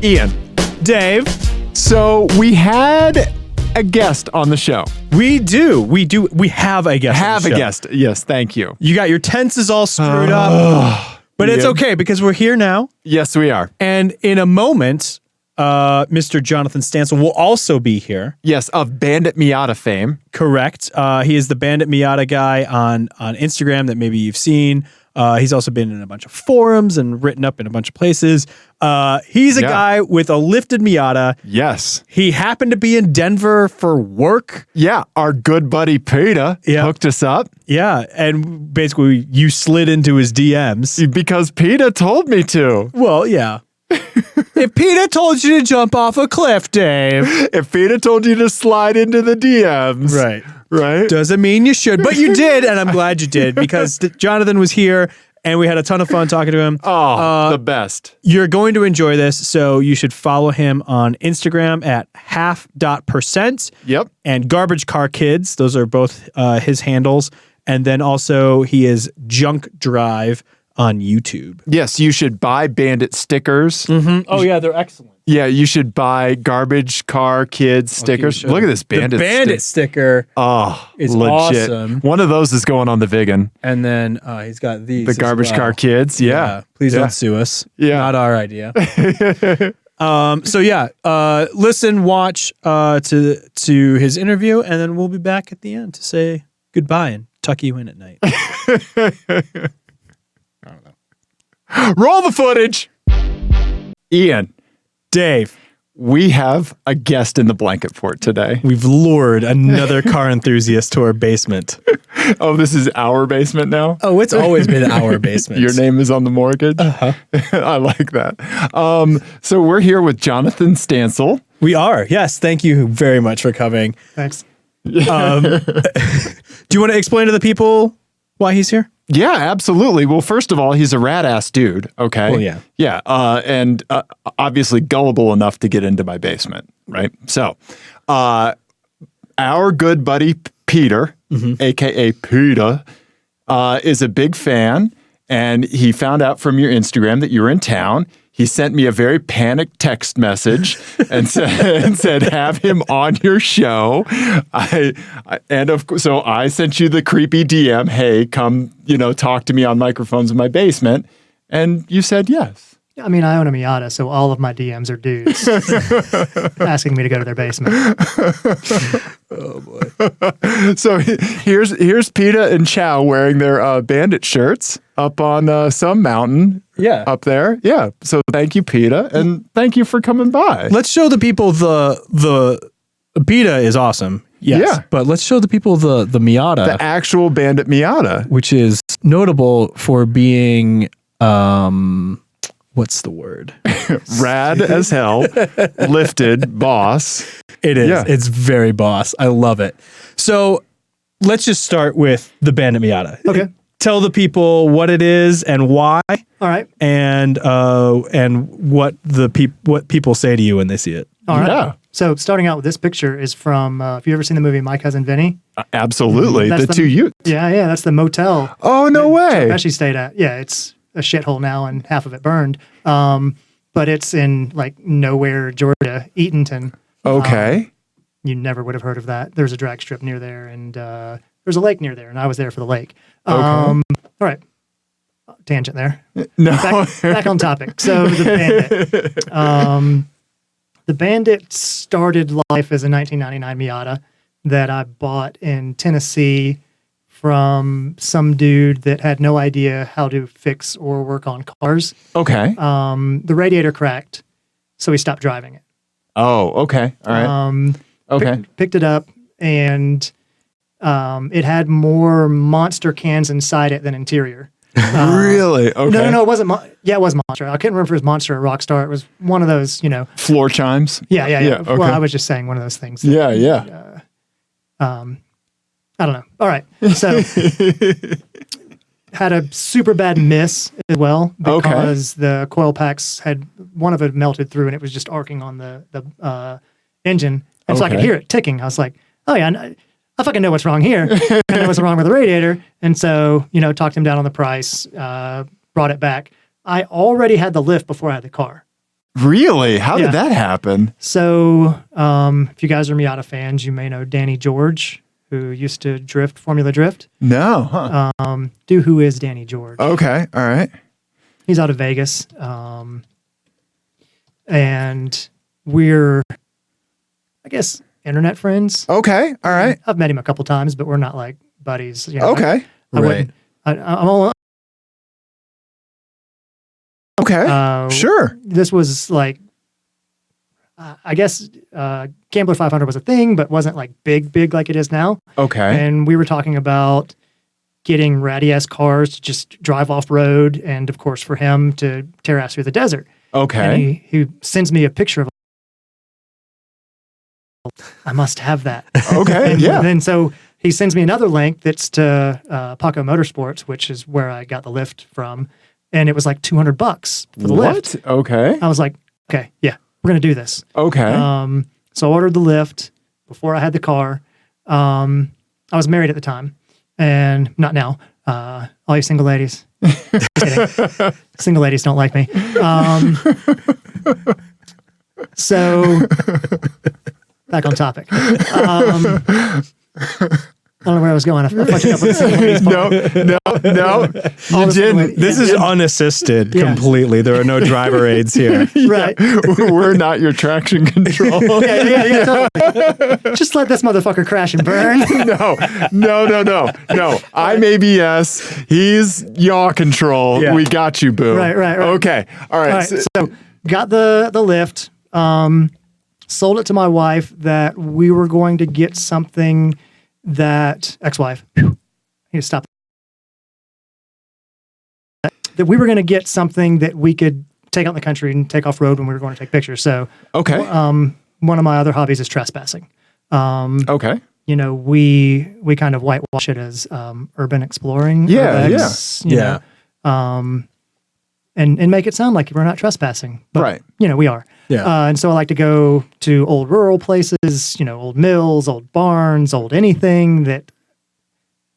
Ian. Dave. So we had a guest on the show. We do. We have a guest. Have a guest. Yes, thank you. You got your tenses all screwed up. But it's okay because we're here now. Yes, we are. And in a moment, Mr. Jonathan Stancel will also be here. Yes, of Bandit Miata fame. Correct. He is the Bandit Miata guy on Instagram that maybe you've seen. He's also been in a bunch of forums and written up in a bunch of places. He's a guy with a lifted Miata. Yes. He happened to be in Denver for work. Yeah, our good buddy Peter hooked us up. Yeah, and basically you slid into his DMs. Because Peter told me to. Well, yeah. If Peter told you to jump off a cliff, Dave. If Peter told you to slide into the DMs. Right. Doesn't mean you should, but you did, and I'm glad you did, because Jonathan was here, and we had a ton of fun talking to him. Oh, the best. You're going to enjoy this, so you should follow him on Instagram at half.percent. Yep. And Garbage Car Kids. Those are both his handles. And then also he is Junk Drive on YouTube. Yes, you should buy Bandit stickers. Mm-hmm. Oh, yeah, they're excellent. Yeah, you should buy Garbage Car Kids stickers. Look at this Bandit The Bandit sticker is legit. awesome. One of those is going on the Vigan. And then he's got these. The Garbage Car Kids, Please don't sue us. Yeah. Not our idea. Listen, watch to his interview, and then we'll be back at the end to say goodbye and tuck you in at night. I don't know. Roll the footage. Ian. Dave. We have a guest in the blanket fort today. We've lured another car enthusiast to our basement. Oh, this is our basement now? Oh, it's always been our basement. Your name is on the mortgage? Uh-huh. I like that. So we're here with Jonathan Stancel. We are. Yes. Thank you very much for coming. Thanks. Do you want to explain to the people why he's here? Yeah, absolutely. Well, first of all, he's a rad-ass dude, okay? Well, yeah. Yeah, and obviously gullible enough to get into my basement, right? So, our good buddy Peter, a.k.a. Peter, is a big fan, and he found out from your Instagram that you're in town. He sent me a very panicked text message and said, have him on your show. So I sent you the creepy DM, hey, come, talk to me on microphones in my basement. And you said yes. I mean, I own a Miata, so all of my DMs are dudes asking me to go to their basement. Oh, boy. So here's Peta and Chow wearing their Bandit shirts up on some mountain up there. Yeah. So thank you, Peta, and thank you for coming by. Let's show the people the Peta is awesome. Yes. Yeah. But let's show the people the Miata. The actual Bandit Miata. Which is notable for being... what's the word? Rad as hell, lifted, boss. It is. Yeah. It's very boss. I love it. So let's just start with the Bandit Miata. Okay. Tell the people what it is and why. All right. And what people say to you when they see it. All right. Yeah. So starting out with this picture is from, have you ever seen the movie My Cousin Vinny? Absolutely. That's the two Utes. Yeah. That's the motel. Oh, no way. Pesci stayed at. Yeah, it's a shithole now and half of it burned. But it's in like nowhere, Georgia, Eatonton. Okay. You never would have heard of that. There's a drag strip near there, and there's a lake near there, and I was there for the lake. Okay. All right. Tangent there. No. Back on topic. So the Bandit. The Bandit started life as a 1999 Miata that I bought in Tennessee from some dude that had no idea how to fix or work on cars. Okay. The radiator cracked, so he stopped driving it. Oh, okay. All right. Okay. Picked it up, and it had more monster cans inside it than interior. Really? Okay. No, it wasn't. It was Monster. I couldn't remember if it was Monster or Rockstar. It was one of those, Floor chimes? Yeah. Okay. Well, I was just saying one of those things. Yeah. I don't know. All right. So had a super bad miss as well because the coil packs one of it melted through and it was just arcing on the engine. And so I could hear it ticking. I was like, oh yeah, I fucking know what's wrong here. I know what's wrong with the radiator. And so, talked him down on the price, brought it back. I already had the lift before I had the car. Really? How Yeah. did that happen? So, if you guys are Miata fans, you may know Danny George, who used to drift Formula Drift. No. Huh. Who is Danny George? Okay. All right. He's out of Vegas. And we're, I guess, internet friends. Okay. All right. I've met him a couple times, but we're not like buddies. You know, Okay. I wouldn't. I'm all. Okay. Sure. This was like, I guess, Gambler 500 was a thing, but wasn't like big like it is now. Okay. And we were talking about getting ratty ass cars to just drive off road, and of course for him to tear ass through the desert. Okay. And he sends me a picture of. I must have that. Okay. And Yeah. then so he sends me another link that's to Paco Motorsports, which is where I got the lift from, and it was like $200 for the lift. Okay. I was like, okay, yeah, we're gonna do this. Okay. So I ordered the lift before I had the car. I was married at the time, and not now. All you single ladies. Just kidding. Single ladies don't like me. So back on topic. I don't know where I was going. I fucked it up with the single ladies part. No. You didn't. This is unassisted completely. There are no driver aids here. Right. We're not your traction control. Yeah, totally. Just let this motherfucker crash and burn. No. I'm ABS. He's yaw control. Yeah. We got you, boo. Right. Okay. All right. All right, so got the lift, sold it to my wife that we were going to get something that, ex-wife, I need to stop. That we were going to get something that we could take out in the country and take off road when we were going to take pictures. So, Okay. One of my other hobbies is trespassing. Okay. You know, we kind of whitewash it as urban exploring. Yeah, urbex, you know, and make it sound like we're not trespassing. But, Right. you know, we are. Yeah. And so I like to go to old rural places, you know, old mills, old barns, old anything that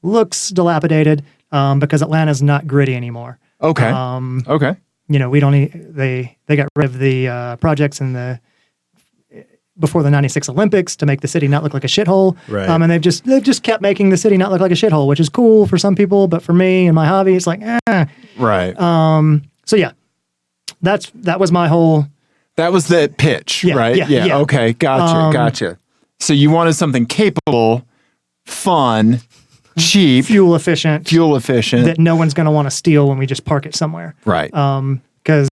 looks dilapidated, because Atlanta's not gritty anymore. Okay. Okay. You know, we don't need, they got rid of the projects in before the 96 Olympics to make the city not look like a shithole. Right. And they've just kept making the city not look like a shithole, which is cool for some people, but for me and my hobby, it's like, Right. So yeah, that was my whole. That was the pitch, Yeah, right? yeah. Okay. Gotcha. So you wanted something capable, fun, cheap, fuel efficient that no one's going to want to steal when we just park it somewhere. Right. Because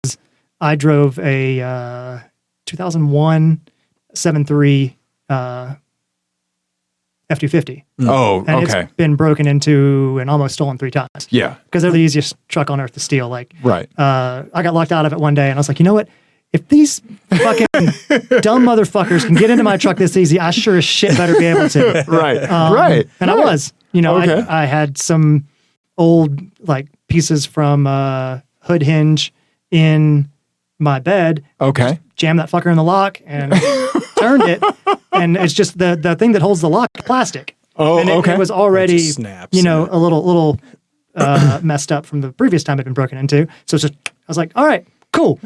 I drove a 2001 7.3 F-250. Oh, And okay. it's been broken into and almost stolen 3 times. Yeah. Because they're the easiest truck on earth to steal. Like, Right. I got locked out of it one day, and I was like, you know what? If these fucking dumb motherfuckers can get into my truck this easy, I sure as shit better be able to. Right. And I was. You know, Okay. I had some old like pieces from hood hinge in my bed. Okay. Jammed that fucker in the lock and turned it, and it's just the thing that holds the lock, plastic. Oh, and okay. It was already, It just snaps, you know, a little messed up from the previous time it'd been broken into. So it's just, I was like, all right, cool.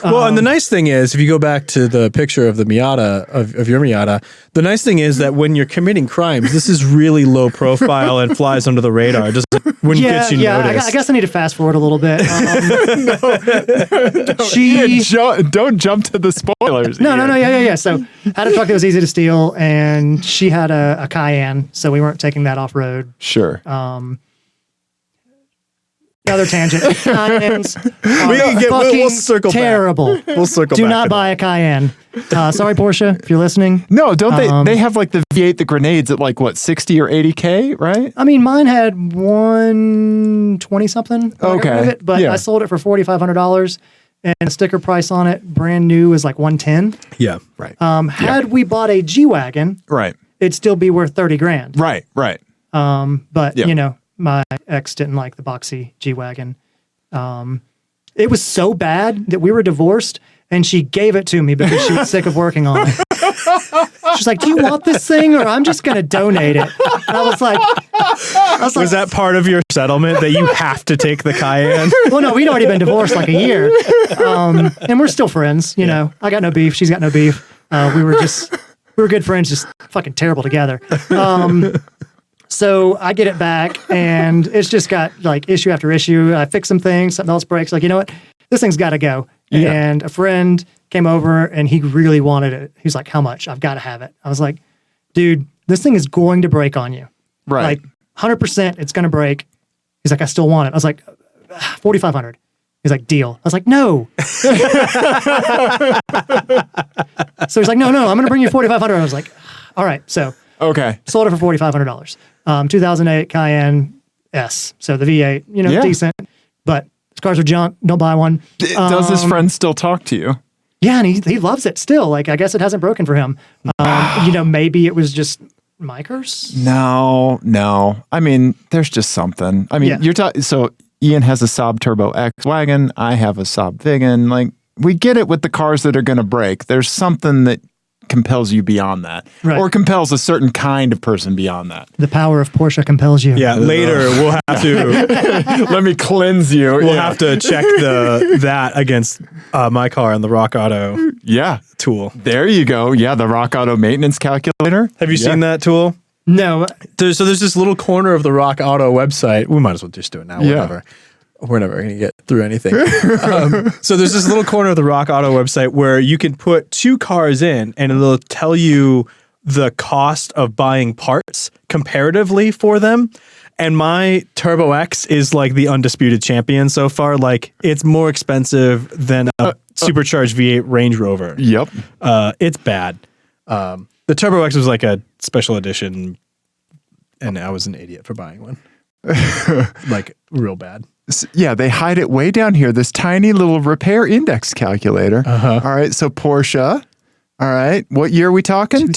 Well, and the nice thing is, if you go back to the picture of the Miata, of your Miata, the nice thing is that when you're committing crimes, this is really low profile and flies under the radar. It wouldn't get you noticed. I guess I need to fast forward a little bit. Don't jump to the spoilers. No. Yeah. So I had a truck that was easy to steal, and she had a Cayenne, so we weren't taking that off road. Sure. Another tangent. Cayennes we'll circle back. terrible. We'll circle Do back not to buy a Cayenne. Sorry, Porsche, if you're listening. No, don't they? They have like the V8, the grenades at like what, 60 or 80K, right? I mean, mine had 120 something. Okay, but yeah. I sold it for $4,500, and the sticker price on it, brand new, was like 110. Yeah. Right. Had we bought a G-Wagon, Right. it'd still be worth 30 grand. Right. But Yeah. you know, my ex didn't like the boxy G-Wagon. It was so bad that we were divorced, and she gave it to me because she was sick of working on it. She's like, "Do you want this thing, or I'm just going to donate it?" And I was like, Was that part of your settlement that you have to take the Cayenne? Well, no, we'd already been divorced like a year. And we're still friends, you know. I got no beef. She's got no beef. We were good friends, just fucking terrible together. So I get it back, and it's just got like issue after issue. I fix some things, something else breaks. Like, you know what? This thing's got to go. Yeah. And a friend came over, and he really wanted it. He's like, how much? I've got to have it. I was like, dude, this thing is going to break on you. Right. Like 100% it's going to break. He's like, I still want it. I was like, 4,500. He's like, deal. I was like, no. So he's like, no, I'm going to bring you 4,500. I was like, all right. So Okay. sold it for $4,500. 2008 Cayenne S. So the V8, you know, Yeah. decent, but his cars are junk. Don't buy one. Does his friend still talk to you? Yeah, and he loves it still. Like, I guess it hasn't broken for him. You know, maybe it was just my curse. No. I mean, there's just something. I mean, Yeah. you're talking. So Ian has a Saab Turbo X wagon. I have a Saab Vigan. Like, we get it with the cars that are going to break. There's something that compels you beyond that, Right. or compels a certain kind of person beyond that. The power of Porsche compels you. Yeah, later we'll have to Let me cleanse you. we'll have to check that against my car on the Rock Auto Yeah. tool. There you go. Yeah, the Rock Auto maintenance calculator. Have you seen that tool? No, There's this little corner of the Rock Auto website. We might as well just do it now. Yeah. Whatever. We're never going to get through anything. So there's this little corner of the Rock Auto website where you can put two cars in and it'll tell you the cost of buying parts comparatively for them. And my Turbo X is like the undisputed champion so far. Like, it's more expensive than a supercharged V8 Range Rover. Yep. It's bad. The Turbo X was like a special edition, and I was an idiot for buying one. Like, real bad. Yeah, they hide it way down here. This tiny little repair index calculator. All right, so Porsche. All right, what year are we talking?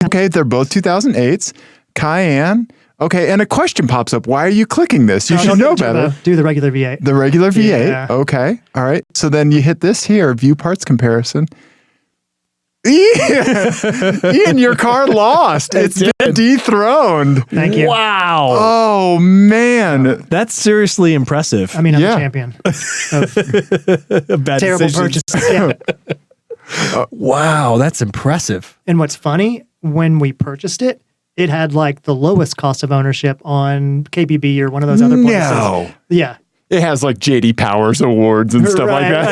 Okay, they're both 2008s. Cayenne. Okay, and a question pops up. Why are you clicking this? You no, should don't know do the better. turbo. Do the regular V8. The regular V8. Yeah. Okay. All right. So then you hit this here, view parts comparison. Ian, your car lost. It's been dethroned. Thank you. Wow. Oh, man. That's seriously impressive. I mean, I'm Yeah. the champion of Bad terrible decisions. purchases. Yeah. Wow, that's impressive. And what's funny, when we purchased it, it had like the lowest cost of ownership on KBB or one of those other places. No. Yeah. It has like JD Powers awards and stuff like that.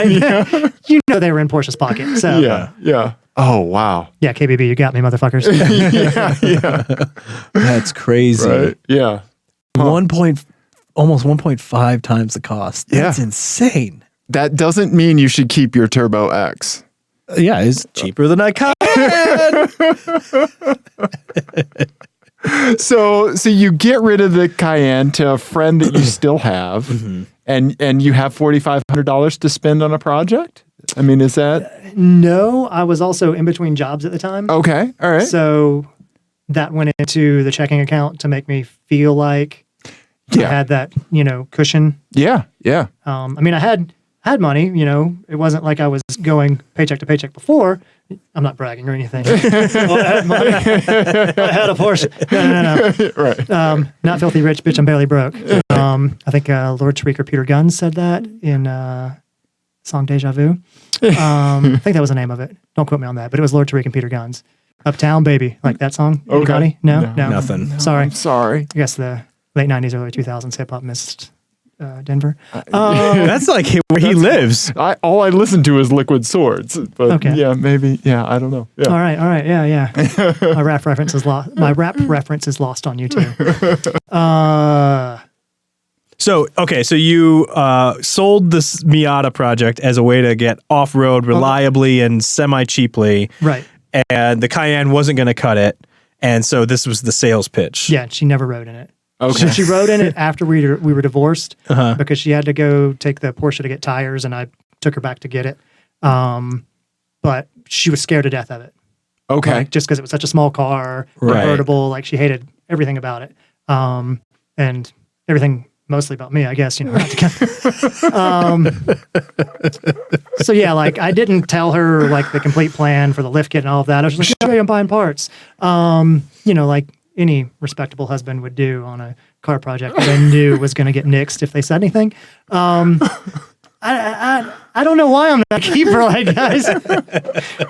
Right. You know they were in Porsche's pocket. So Yeah. Oh, wow. yeah, KBB, you got me, motherfuckers. Yeah. That's crazy. Right. Yeah. Almost 1.5 times the cost. That's insane. That doesn't mean you should keep your Turbo X. Yeah, it's cheaper than I can. So you get rid of the Cayenne to a friend that you still have, and you have $4,500 to spend on a project. I mean, is that No, I was also in between jobs at the time. okay? All right. So that went into the checking account to make me feel like I had that, cushion. Yeah. I mean, I had money, it wasn't like I was going paycheck to paycheck before. I'm not bragging or anything. I had money. I had a Porsche. No. Right. Not filthy rich, bitch, I'm barely broke. I think Lord Tariq Peter Guns said that in song Deja Vu. I think that was the name of it. Don't quote me on that, but it was Lord Tariq and Peter Guns. Uptown Baby, like that song. Anybody? No. Nothing. Sorry. I'm sorry. I guess the late 90s, early 2000s hip hop missed Denver. That's like where he lives. All I listen to is Liquid Swords. But Okay. yeah, maybe. Yeah, I don't know. Yeah. All right. Yeah. My rap reference is lost. My rap reference is lost on you too. So you sold this Miata project as a way to get off-road reliably and semi-cheaply. Right. And the Cayenne wasn't going to cut it. And so this was the sales pitch. Yeah, she never rode in it. Okay. She rode in it after we were divorced because she had to go take the Porsche to get tires, and I took her back to get it. But she was scared to death of it. Okay. Like, just because it was such a small car, convertible, like she hated everything about it. And everything mostly about me, I guess, not together. So yeah, like I didn't tell her like the complete plan for the lift kit and all of that. I was just like, "Hey, I'm buying parts." Like any respectable husband would do on a car project that I knew was going to get nixed if they said anything. I don't know why I'm not a keeper, like, guys.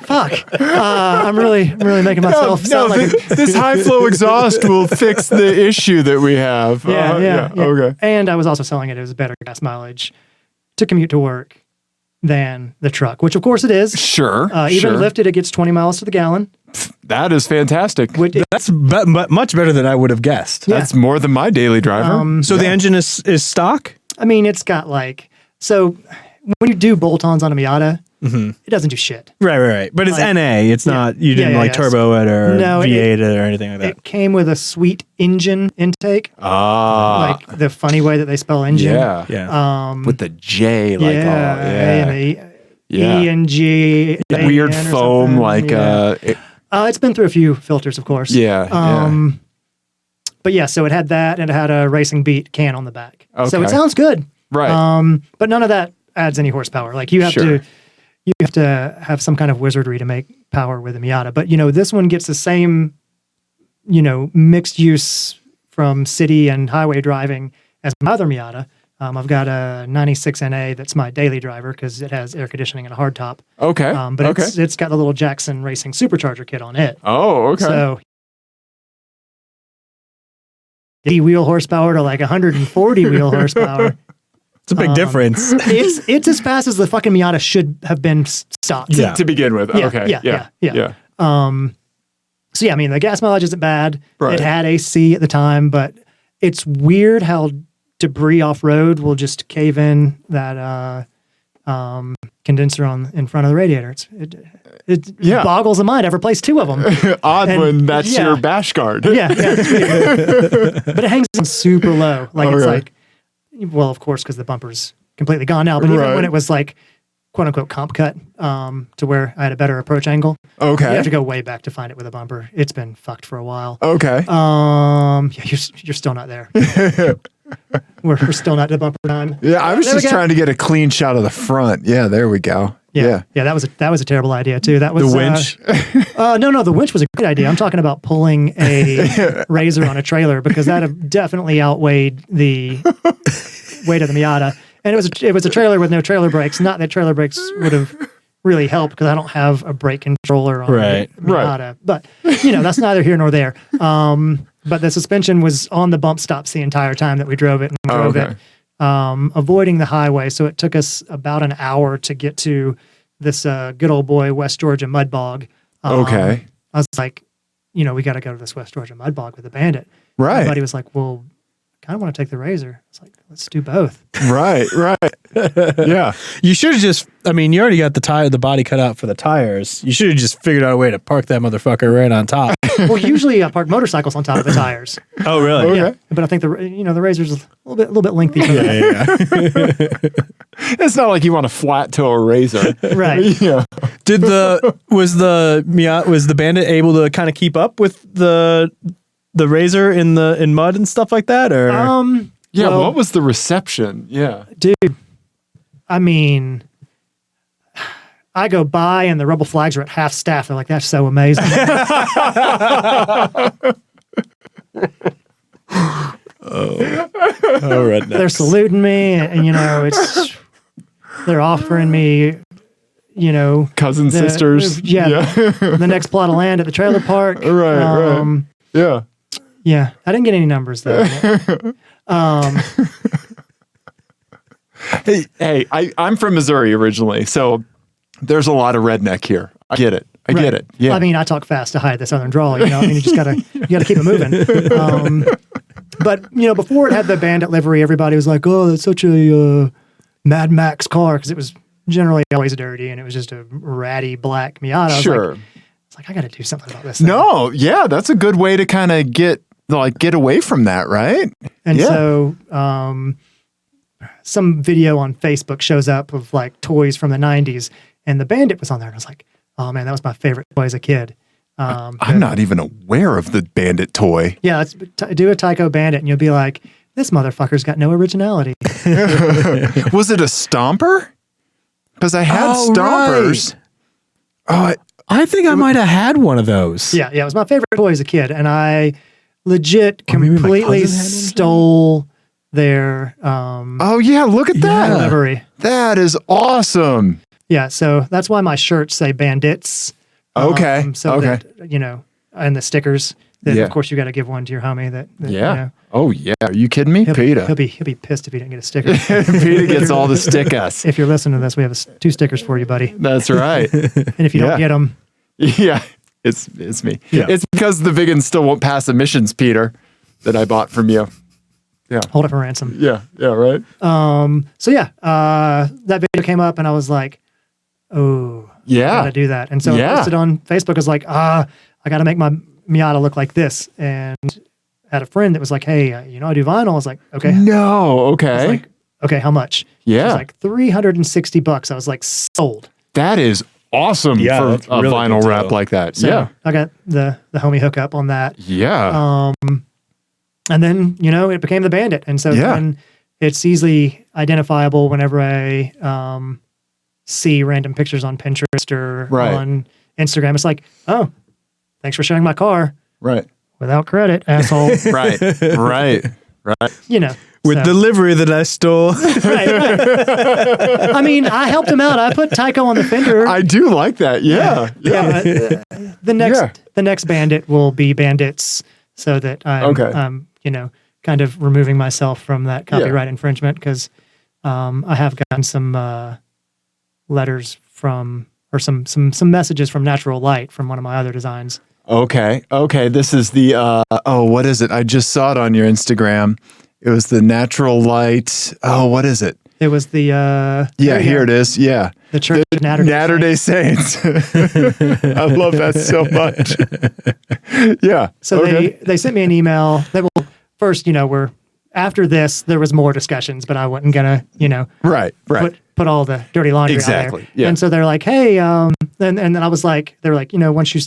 Fuck. I'm really making myself sound like this high flow exhaust will fix the issue that we have. Yeah. Okay. And I was also selling it as better gas mileage to commute to work than the truck, which of course it is. Sure. Even lifted, it gets 20 miles to the gallon. That is fantastic. That's much better than I would have guessed. Yeah. That's more than my daily driver. So the engine is stock? I mean, it's got like, so when you do bolt-ons on a Miata, it doesn't do shit. Right. But it's Like, NA. It's not, you didn't turbo it or No, V8 it or anything like that. It came with a sweet engine intake, like the funny way that they spell engine. Yeah. With the J, like, and E and G. Weird foam, like, it's been through a few filters, of course. But yeah, so it had that, and it had a Racing Beat can on the back. So it sounds good. Right. But none of that adds any horsepower. Like you have to have some kind of wizardry to make power with a Miata. But this one gets the same, mixed use from city and highway driving as my other Miata. I've got a 96 NA that's my daily driver because it has air conditioning and a hardtop. Okay. But it's got the little Jackson Racing supercharger kit on it. Oh, okay. So 80 wheel horsepower to like 140 wheel horsepower. It's a big difference. It's as fast as the fucking Miata should have been stocked. To begin with. Okay. Yeah. So yeah, I mean, the gas mileage isn't bad. Right. It had AC at the time, but it's weird how debris off road will just cave in that condenser in front of the radiator. It boggles the mind. I've replaced 2 of them. Odd when that's your bash guard. Yeah, that's weird. But it hangs on super low. Like it's like, well, of course, because the bumper's completely gone now. But even when it was like, quote unquote, comp cut to where I had a better approach angle. Okay. You have to go way back to find it with a bumper. It's been fucked for a while. Okay. You're still not there. We're still not to bumper time. Yeah, I was just trying to get a clean shot of the front. Yeah, there we go. Yeah, that was a terrible idea too. That was the winch. No, the winch was a great idea. I'm talking about pulling a Razor on a trailer because that definitely outweighed the weight of the Miata. And it was a trailer with no trailer brakes. Not that trailer brakes would have really helped because I don't have a brake controller on the Miata. But that's neither here nor there. But the suspension was on the bump stops the entire time that we drove it, and we drove it, avoiding the highway. So it took us about an hour to get to this good old boy West Georgia mud bog. I was like, we got to go to this West Georgia mud bog with the Bandit. Right. My buddy was like, well, I kind of want to take the Razor. It's like, let's do both. Right. Yeah. You should have just, you already got the body cut out for the tires. You should have just figured out a way to park that motherfucker right on top. Well, usually I park motorcycles on top of the tires. Oh, really? Okay. Yeah. But I think the Razor's a little bit lengthy for that. It's not like you want a flat toe Razor. Right. Yeah. Was the Bandit able to kind of keep up with the Razor in mud and stuff like that, or what was the reception? Yeah, dude. I mean, I go by and the rebel flags are at half staff. They're like, "That's so amazing." Rednecks. They're saluting me, and they're offering me, cousin sisters. The next plot of land at the trailer park. Right. Yeah. Yeah, I didn't get any numbers though. Hey, I'm from Missouri originally, so there's a lot of redneck here. I get it. I get it. Yeah. I talk fast to hide the southern drawl. You just gotta keep it moving. But before it had the Bandit livery, everybody was like, "Oh, that's such a Mad Max car," because it was generally always dirty and it was just a ratty black Miata. Sure. It's like I got to do something about this. No, yeah, that's a good way to kind of get away from that, right? And so some video on Facebook shows up of like toys from the 90s, and the Bandit was on there. And I was like, oh man, that was my favorite toy as a kid. I'm not even aware of the Bandit toy. Yeah, let's do a Tyco Bandit, and you'll be like, this motherfucker's got no originality. Was it a Stomper? Because I had Stompers. Right. I think I might have had one of those. Yeah, it was my favorite toy as a kid, and I legit Or maybe my completely cousin had one. stole their Oh yeah, look at that. livery. That is awesome. Yeah, so that's why my shirts say Bandits. Okay. That, and the stickers. Then Yeah. of course you got to give one to your homie. That Yeah. Oh yeah. Are you kidding me, Peter? He'll be pissed if he didn't get a sticker. Peter gets all the stickers. If you're listening to this, we have 2 stickers for you, buddy. That's right. And if you don't get them, Yeah. It's me. Yeah. It's because the Vigans still won't pass emissions, Peter, that I bought from you. Yeah. hold it for ransom. Yeah. Yeah. Right. So yeah, that video came up, and I was like, oh, Yeah. I gotta do that. And so I posted on Facebook. I was like, I gotta make my Miata look like this. And I had a friend that was like, hey, I do vinyl. I was like, okay. No. I Okay. was like, okay, how much? Yeah. It was like $360. I was like, sold. That is awesome Yeah, for that's a really vinyl good wrap deal. like that. So yeah. I got the homie hookup on that. Yeah. And then, it became the Bandit. And so Yeah. then it's easily identifiable whenever I see random pictures on Pinterest or Right. on Instagram. It's like, oh, thanks for sharing my car Right. without credit, asshole. Right. Right. Right. With the livery that I stole. right. I mean, I helped him out. I put Tyco on the fender. I do like that. Yeah. Yeah. The next Bandit will be Bandits, so that I'm kind of removing myself from that copyright infringement, because I have gotten some letters from, or some messages from Natural Light from one of my other designs. Okay. Okay. This is the, what is it? I just saw it on your Instagram. It was the Natural Light. Oh, what is it? It was the Here it is. Yeah. The Church of Natterday Saints. I love that so much. Yeah. So they sent me an email. They will first, after this, there was more discussions, but I wasn't gonna, Right. put all the dirty laundry out Exactly, there. yeah. And so they're like, hey, and then I was like, they're like, once you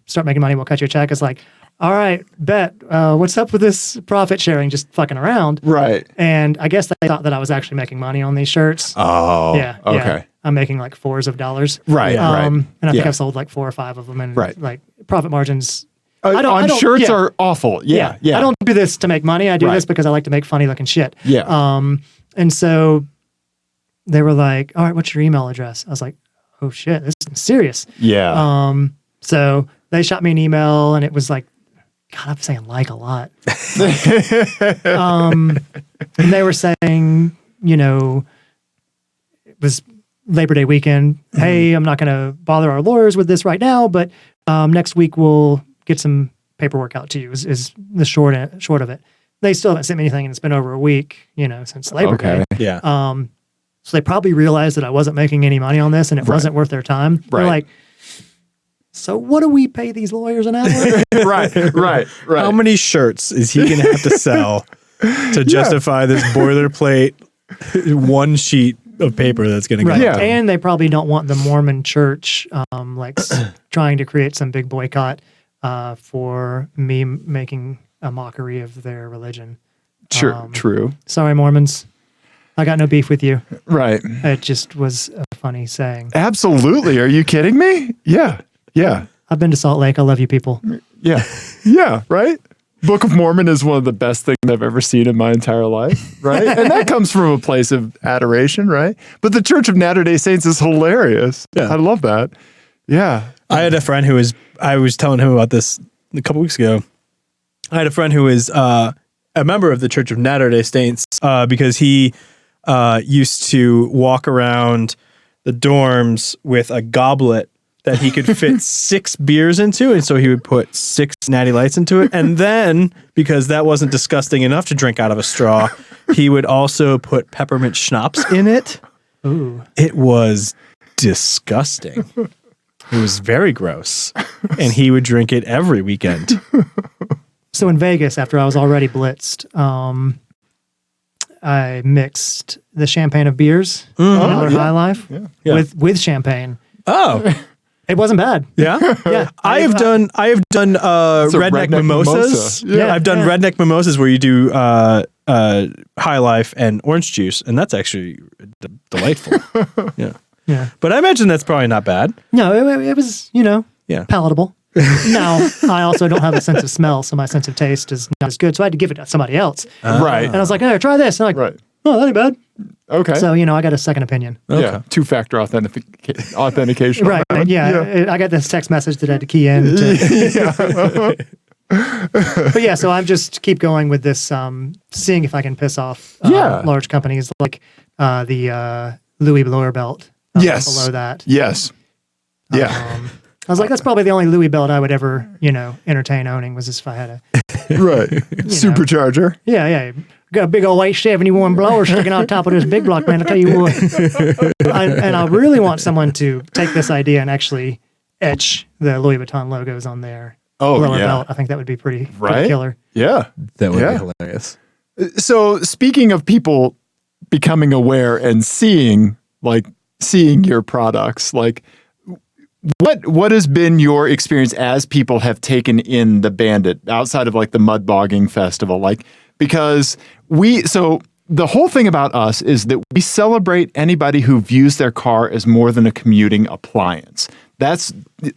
start making money, we'll cut you a check. It's like, all right, bet. What's up with this profit sharing? Just fucking around. Right. And I guess they thought that I was actually making money on these shirts. Oh. Yeah. Okay. I'm making like $4s of dollars. Right. Right. And I think Yeah. I've sold like 4 or 5 of them, and Right. like profit margins. On shirts yeah. are awful. Yeah. Yeah. I don't do this to make money. I do Right. this because I like to make funny looking shit. Yeah. And so they were like, all right, what's your email address? I was like, oh shit, this is serious. Yeah. So they shot me an email, and it was like, God, I'm saying like a lot. And they were saying, it was Labor Day weekend. Hey, I'm not going to bother our lawyers with this right now, but next week we'll get some paperwork out to you, is the short of it. They still haven't sent me anything, and it's been over a week, since Labor Day. Yeah. So they probably realized that I wasn't making any money on this, and it wasn't worth their time. Right. They're like, so what do we pay these lawyers an hour? Right. How many shirts is he going to have to sell to justify this boilerplate one sheet of paper that's going to go Right. Yeah. And they probably don't want the Mormon church trying to create some big boycott for me making a mockery of their religion. True. Sorry, Mormons. I got no beef with you. Right. It just was a funny saying. Absolutely. Are you kidding me? Yeah. Yeah. I've been to Salt Lake. I love you people. Yeah. Yeah. Right. Book of Mormon is one of the best things I've ever seen in my entire life. Right. And that comes from a place of adoration. Right. But the Church of Latter-day Saints is hilarious. Yeah. I love that. Yeah. I had a friend I was telling him about this a couple weeks ago. I had a friend who is a member of the Church of Latter-day Saints because he used to walk around the dorms with a goblet that he could fit 6 beers into. And so he would put 6 Natty Lights into it. And then, because that wasn't disgusting enough to drink out of a straw, he would also put peppermint schnapps in it. Ooh. It was disgusting. It was very gross. And he would drink it every weekend. So in Vegas, after I was already blitzed, I mixed the champagne of beers, Miller High Life, with champagne. Oh, It wasn't bad. yeah. Yeah. I have done redneck redneck mimosas. mimosa. Yeah. I've done redneck mimosas where you do High Life and orange juice, and that's actually delightful. Yeah. Yeah. But I imagine that's probably not bad. No, it was, Yeah. palatable. Now, I also don't have a sense of smell, so my sense of taste is not as good. So I had to give it to somebody else. Right. And I was like, hey, try this. And I'm like, Right. oh, that ain't bad. Okay. So, I got a second opinion. Yeah. Two-factor authentication. Right. I got this text message that I had to key in. But yeah, so I'm just keep going with this, seeing if I can piss off large companies like the Louis Blower belt. Yes. Below that. Yes. Yeah. I was like, that's probably the only Louis belt I would ever, entertain owning was if I had a Right. Supercharger. Yeah. Got a big old 871 blower sticking on top of this big block, man. I'll tell you what. And I really want someone to take this idea and actually etch the Louis Vuitton logos on their blower belt. I think that would be pretty killer. Yeah. That would be hilarious. So speaking of people becoming aware and seeing your products, what has been your experience as people have taken in the Bandit outside of the mud bogging festival? Because the whole thing about us is that we celebrate anybody who views their car as more than a commuting appliance.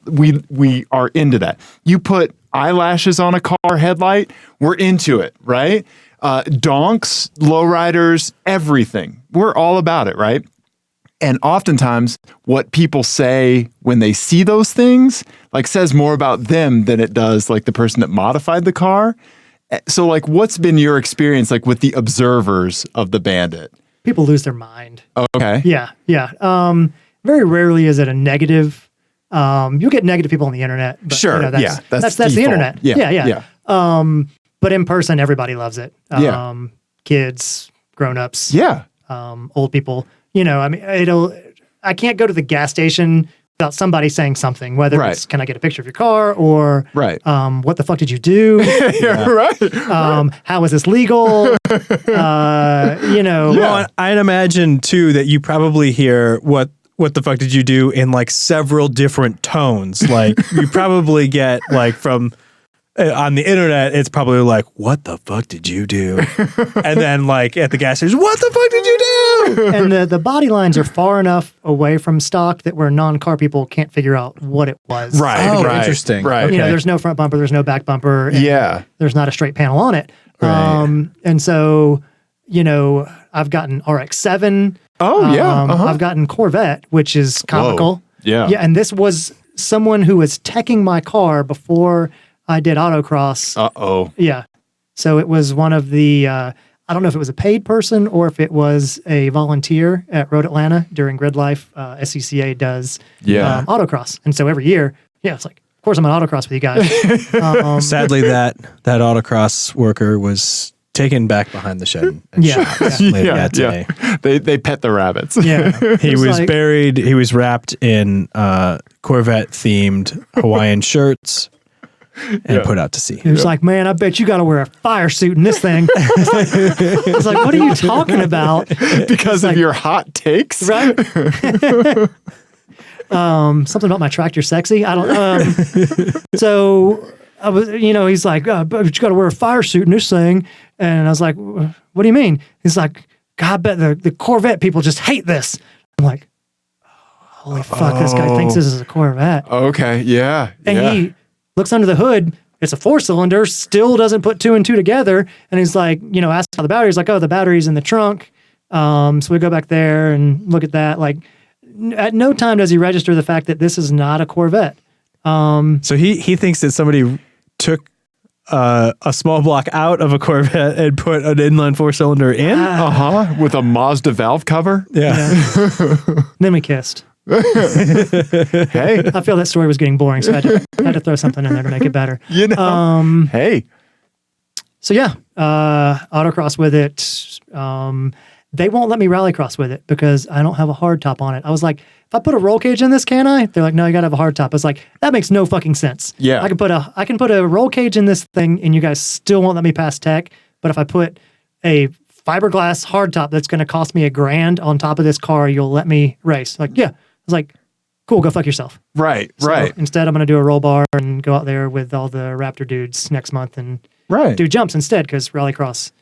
We are into that. You put eyelashes on a car headlight, we're into it, right? Donks, lowriders, everything. We're all about it, right? And oftentimes what people say when they see those things, says more about them than it does the person that modified the car. So what's been your experience with the observers of the Bandit? People lose their mind. Okay. Yeah. Very rarely is it a negative. You'll get negative people on the internet. But, sure. That's the internet. Yeah. But in person, everybody loves it. Kids, grown-ups. Yeah. Old people. I can't go to the gas station without somebody saying something, whether it's, can I get a picture of your car, or what the fuck did you do? How is this legal? Well, I'd imagine too that you probably hear what the fuck did you do in several different tones. You probably get from on the internet, it's probably what the fuck did you do? And then at the gas station, what the fuck did you do? And the body lines are far enough away from stock that where non-car people can't figure out what it was. Right. Interesting. Right. Okay. There's no front bumper, there's no back bumper. Yeah. There's not a straight panel on it. Right. And so, I've gotten RX-7. Oh, yeah. I've gotten Corvette, which is comical. Whoa. Yeah. Yeah. And this was someone who was teching my car before I did autocross. Uh-oh. Yeah. So it was one of the, I don't know if it was a paid person or if it was a volunteer at Road Atlanta during Grid Life. SCCA does autocross. And so every year, it's of course I'm on autocross with you guys. Sadly, that autocross worker was taken back behind the shed and shot later that day. They pet the rabbits. Yeah. He was buried. He was wrapped in Corvette-themed Hawaiian shirts. And put out to sea. He was like, man, I bet you got to wear a fire suit in this thing. It's like, what are you talking about? Because of your hot takes? Right? Something about my tractor sexy. I don't so I was, he's like, but you got to wear a fire suit in this thing. And I was like, what do you mean? He's like, God, I bet the Corvette people just hate this. I'm like, holy fuck, this guy thinks this is a Corvette. Okay, yeah. And he looks under the hood. It's a 4-cylinder, still doesn't put 2 and 2 together. And he's like, asks how the battery's like, oh, the battery's in the trunk. So we go back there and look at that. At no time does he register the fact that this is not a Corvette. So he thinks that somebody took a small block out of a Corvette and put an inline 4-cylinder in. With a Mazda valve cover. Yeah. Then we kissed. Hey, I feel that story was getting boring, so I had to throw something in there to make it better. Hey. So yeah, autocross with it. They won't let me rallycross with it because I don't have a hard top on it. I was like, if I put a roll cage in this, can I? They're like, no, you gotta have a hard top. I was like, that makes no fucking sense. Yeah. I can put a roll cage in this thing and you guys still won't let me pass tech. But if I put a fiberglass hard top that's gonna cost me $1,000 on top of this car, you'll let me race. I was like, cool, go fuck yourself. Right. Instead, I'm going to do a roll bar and go out there with all the Raptor dudes next month and do do jumps instead because Rallycross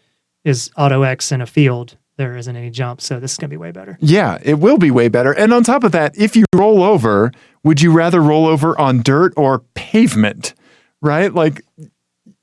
is Auto X in a field there isn't any jump. So this is going to be way better. Yeah, it will be way better. And on top of that, if you roll over, would you rather roll over on dirt or pavement? Right? Like,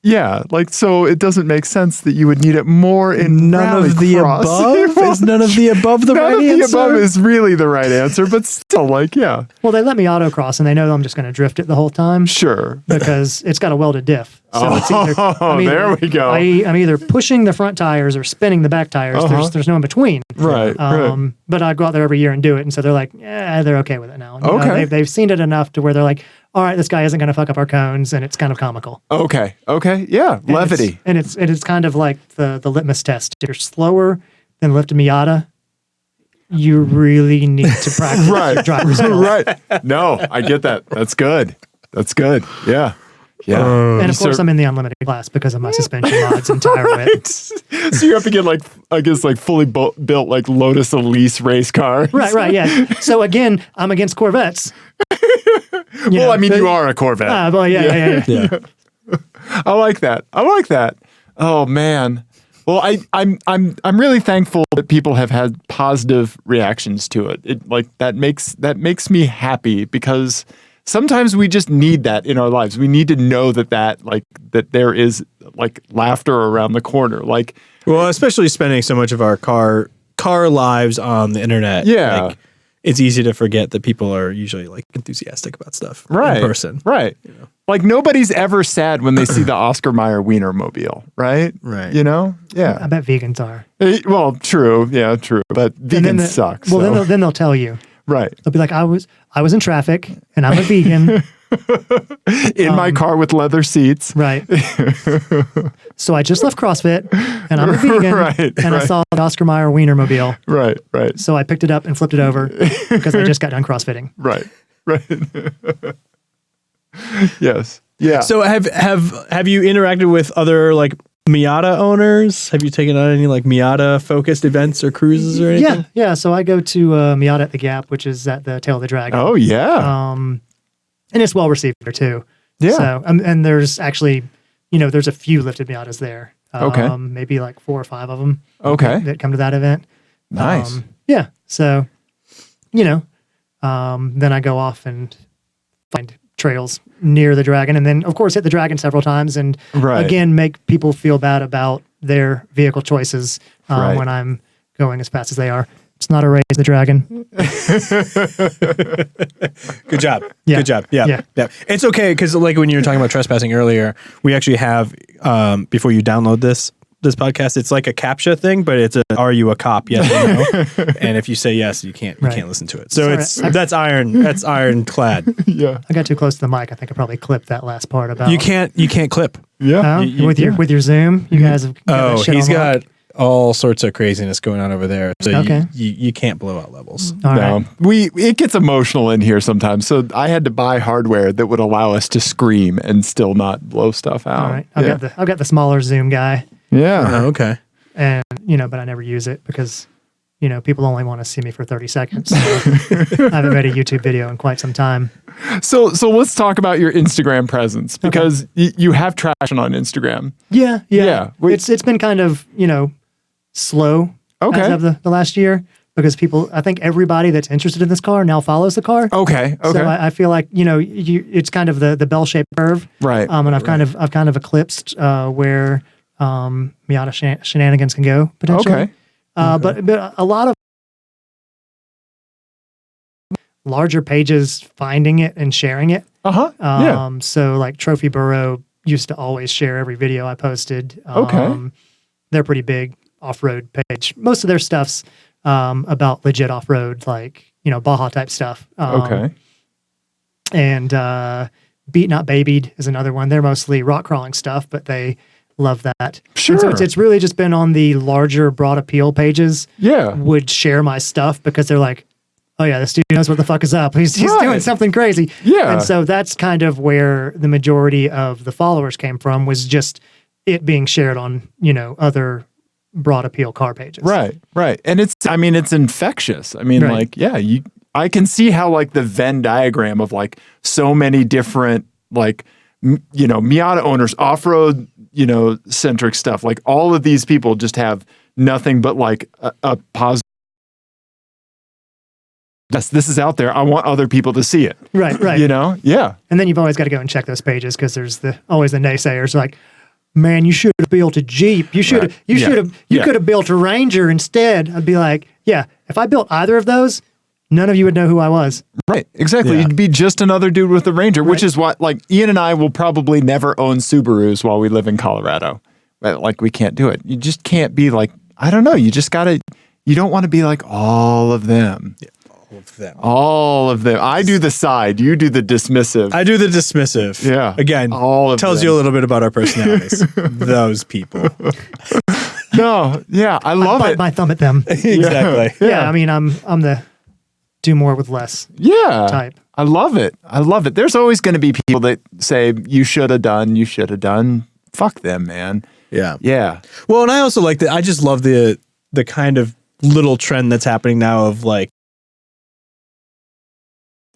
yeah, like, so it doesn't make sense that you would need it more in None of the rallycross. above? Is none of the above the right None of answer? the above is really the right answer, but still, like, yeah. Well, they let me autocross, and they know I'm just going to drift it the whole time. Sure. Because it's got a welded diff. So it's either, there we go. I'm either pushing the front tires or spinning the back tires. There's no in between. Right, right. But I go out there every year and do it. And so they're like, yeah, they're okay with it now. And, you know, Okay. they've seen it enough to where they're like, all right, this guy isn't going to fuck up our cones. And it's kind of comical. Okay. Yeah. And Levity. It's kind of like the litmus test. If you're slower than lifted Miata, you really need to practice your driver's skills. Right. No, I get that. That's good. Yeah. Yeah. And of course, I'm in the unlimited class because of my suspension mods and tire width. So you have to get like, I guess, like fully built like Lotus Elise race car. Right, yeah. So again, I'm against Corvettes. Well, I mean, you are a Corvette. Well, yeah. I like that. Oh man. Well, I'm really thankful that people have had positive reactions to it. It like that makes me happy because sometimes we just need that in our lives. We need to know that there is like laughter around the corner. Like, well, especially spending so much of our car lives on the internet. Yeah. Like, it's easy to forget that people are usually like enthusiastic about stuff in person. Right. You know? Like nobody's ever sad when they see the Oscar Mayer Wienermobile, right? Right. You know? Yeah. I bet vegans are. Well, true. Yeah, true. But vegan sucks. Well, so. then they'll tell you. Right. They'll be like, I was in traffic and I'm a vegan. In my car with leather seats. Right. So I just left CrossFit and I'm a vegan and I saw the Oscar Mayer Wienermobile. Right. So I picked it up and flipped it over because I just got done CrossFitting. Right. Yes. Yeah. So have you interacted with other like Miata owners? Have you taken on any like Miata focused events or cruises or anything? Yeah. So I go to Miata at the Gap, which is at the Tail of the Dragon. Oh yeah. And it's well received there too. Yeah. So and there's actually, there's a few lifted Miatas there. Okay. Maybe like 4 or 5 of them. Okay. That come to that event. Nice. Yeah. So, then I go off and find trails near the Dragon, and then of course hit the Dragon several times, and again make people feel bad about their vehicle choices when I'm going as fast as they are. It's not a race, the Dragon. Good job. Yeah. Good job. Yeah. It's okay because like when you were talking about trespassing earlier, we actually have before you download this podcast, it's like a CAPTCHA thing, but it's are you a cop? Yes or no. And if you say yes, you can't listen to it. So that's ironclad. Yeah. I got too close to the mic. I think I probably clipped that last part about you can't clip. Yeah. with your Zoom. You guys have got that shit he's on got lock. all sorts of craziness going on over there. So you can't blow out levels. All right. It gets emotional in here sometimes. So I had to buy hardware that would allow us to scream and still not blow stuff out. All right. I've got the smaller Zoom guy. Yeah. Okay. And but I never use it because people only want to see me for 30 seconds. So I haven't made a YouTube video in quite some time. So let's talk about your Instagram presence because you have traction on Instagram. Yeah. Wait. It's been kind of slow as of the last year because I think everybody that's interested in this car now follows the car. Okay. So I feel like it's kind of the bell-shaped curve, right? And I've kind of eclipsed where Miata shenanigans can go potentially. Okay. But a lot of larger pages finding it and sharing it. So like Trophy Burrow used to always share every video I posted. They're pretty big off-road page. Most of their stuff's about legit off-road, like Baja type stuff. And Beat Not Babied is another one. They're mostly rock crawling stuff, but they love that. Sure. And so it's really just been on the larger broad appeal pages. Yeah. Would share my stuff because they're like, oh yeah, this dude knows what the fuck is up. He's doing something crazy. Yeah. And so that's kind of where the majority of the followers came from, was just it being shared on, other broad appeal car pages. Right. And it's infectious. I mean, I can see how like the Venn diagram of like so many different like Miata owners, off-road, centric stuff. Like all of these people just have nothing but like a positive. Yes, this is out there. I want other people to see it. Right. You know? Yeah. And then you've always got to go and check those pages because there's always the naysayers like, man, you should have built a Jeep. You could have built a Ranger instead. I'd be like, yeah, if I built either of those, none of you would know who I was. Right. Exactly. You'd be just another dude with a Ranger, which is what, like, Ian and I will probably never own Subarus while we live in Colorado. Like, we can't do it. You just can't be like, I don't know. You just gotta, you don't want to be like all of them. Yeah. All of them. I do the side. You do the dismissive. I do the dismissive. Yeah. Again, all of tells them. you a little bit about our personalities. Those people. No. Yeah. I love bite it. my thumb at them. Exactly. Yeah. I mean, I'm the do more with less type. I love it. I love it. There's always going to be people that say you should have done. Fuck them, man. Yeah. Yeah. Well, and I also like that. I just love the kind of little trend that's happening now of like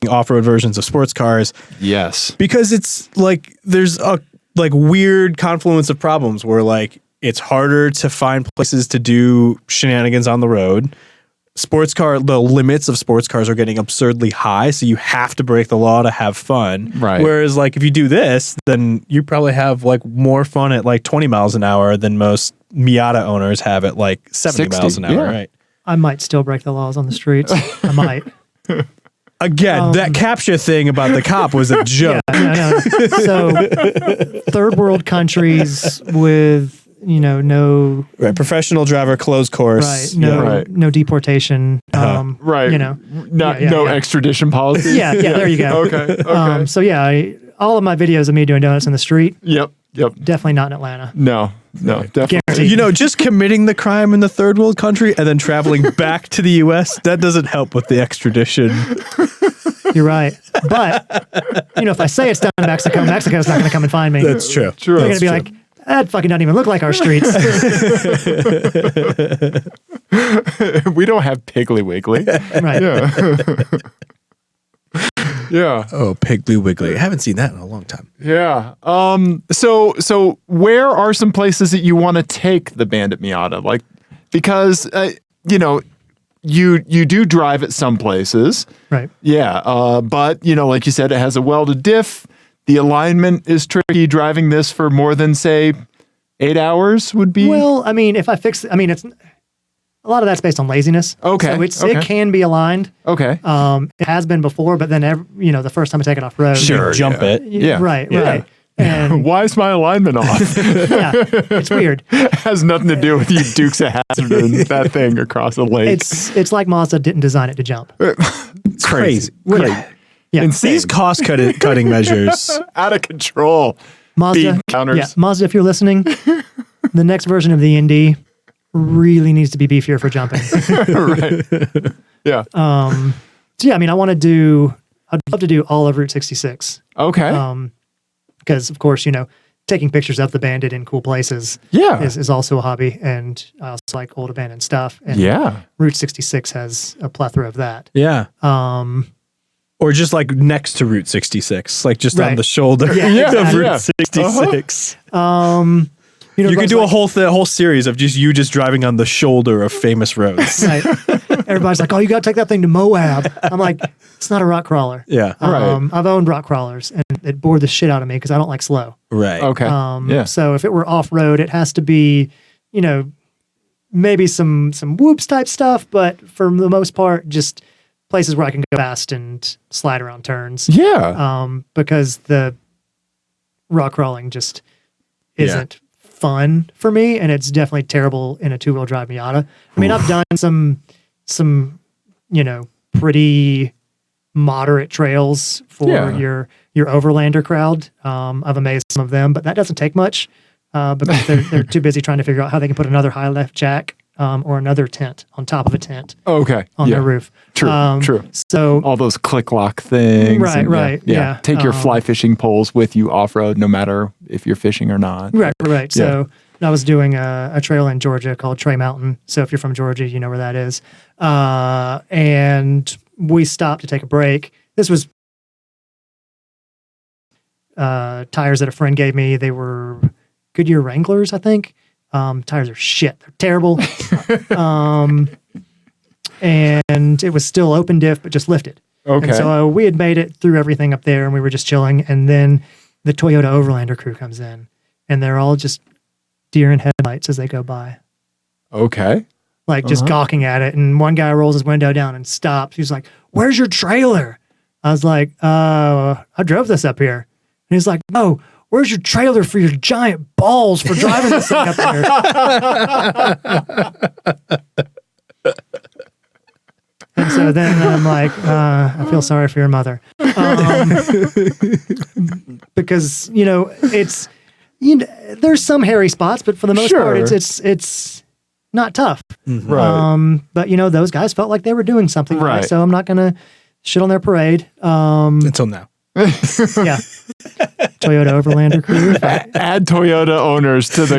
off-road versions of sports cars. Yes. Because it's like there's a like weird confluence of problems where like it's harder to find places to do shenanigans on the road. The limits of sports cars are getting absurdly high, so you have to break the law to have fun. Right. Whereas like if you do this, then you probably have like more fun at like 20 miles an hour than most Miata owners have at like 70 60, miles an hour, right? I might still break the laws on the streets. I might. Again, that capture thing about the cop was a joke. Yeah, so third world countries with, no professional driver, closed course. No deportation. No extradition policy. Yeah, there you go. Okay. So all of my videos of me doing donuts in the street. Yep. Definitely not in Atlanta. No, definitely. Guaranteed. Just committing the crime in the third world country and then traveling back to the U.S., that doesn't help with the extradition. You're right. But, if I say it's done in Mexico, Mexico's not going to come and find me. That's true. They're going to be like, that fucking doesn't even look like our streets. We don't have Piggly Wiggly. Right. Yeah. Yeah. Oh, Piggly Wiggly. I haven't seen that in a long time. Yeah. So where are some places that you want to take the Bandit Miata? Like, because, you do drive at some places. Right. Yeah. But, like you said, it has a welded diff. The alignment is tricky. Driving this for more than, say, 8 hours would be. Well, I mean, if I fix it, it's a lot of that's based on laziness. Okay. So it can be aligned. Okay. It has been before, but then, the first time I take it off road. Sure. Jump it. Yeah. Right. And why is my alignment off? yeah, it's weird. It has nothing to do with you Dukes of Hazzard and that thing across the lake. It's like Mazda didn't design it to jump. It's crazy. Yeah. Insane. These cost cutting measures. Out of control. Mazda, Bean counters. yeah, Mazda, if you're listening, the next version of the ND really needs to be beefier for jumping. Right. Yeah. I'd love to do all of Route 66. Okay. Because of course, taking pictures of the Bandit in cool places is also a hobby. And I also like old abandoned stuff. And Route 66 has a plethora of that. Yeah. Or just like next to Route 66, like just on the shoulder of Route 66. You could do a whole series of just driving on the shoulder of famous roads. Right. Everybody's like, "Oh, you got to take that thing to Moab." I'm like, "It's not a rock crawler." Yeah. Right. I've owned rock crawlers, and it bored the shit out of me because I don't like slow. Right. Okay. So if it were off road, it has to be, maybe some whoops type stuff, but for the most part, just places where I can go fast and slide around turns. Yeah. Because the rock crawling just isn't fun for me, and it's definitely terrible in a two-wheel drive Miata. I mean, I've done some pretty moderate trails for your overlander crowd. I've amazed some of them, but that doesn't take much because they're too busy trying to figure out how they can put another high lift jack or another tent on top of a tent. Okay. On their roof. True. So all those click lock things. Right. Yeah. Take your fly fishing poles with you off road, no matter if you're fishing or not. Right. So I was doing a trail in Georgia called Trey Mountain. So if you're from Georgia, you know where that is. And we stopped to take a break. This was tires that a friend gave me. They were Goodyear Wranglers, I think. Tires are shit. They're terrible. And it was still open diff, but just lifted. Okay. And so we had made it through everything up there and we were just chilling. And then the Toyota Overlander crew comes in and they're all just deer in headlights as they go by. Okay. Like just gawking at it. And one guy rolls his window down and stops. He's like, "Where's your trailer?" I was like, I drove this up here. And he's like, "No, where's your trailer for your giant balls for driving this thing up here?" And so then I'm like, I feel sorry for your mother. Because, it's, there's some hairy spots, but for the most part, it's not tough. Right. But, those guys felt like they were doing something right. Right. So I'm not going to shit on their parade. Until now. Yeah. Toyota Overlander crew. Add Toyota owners to the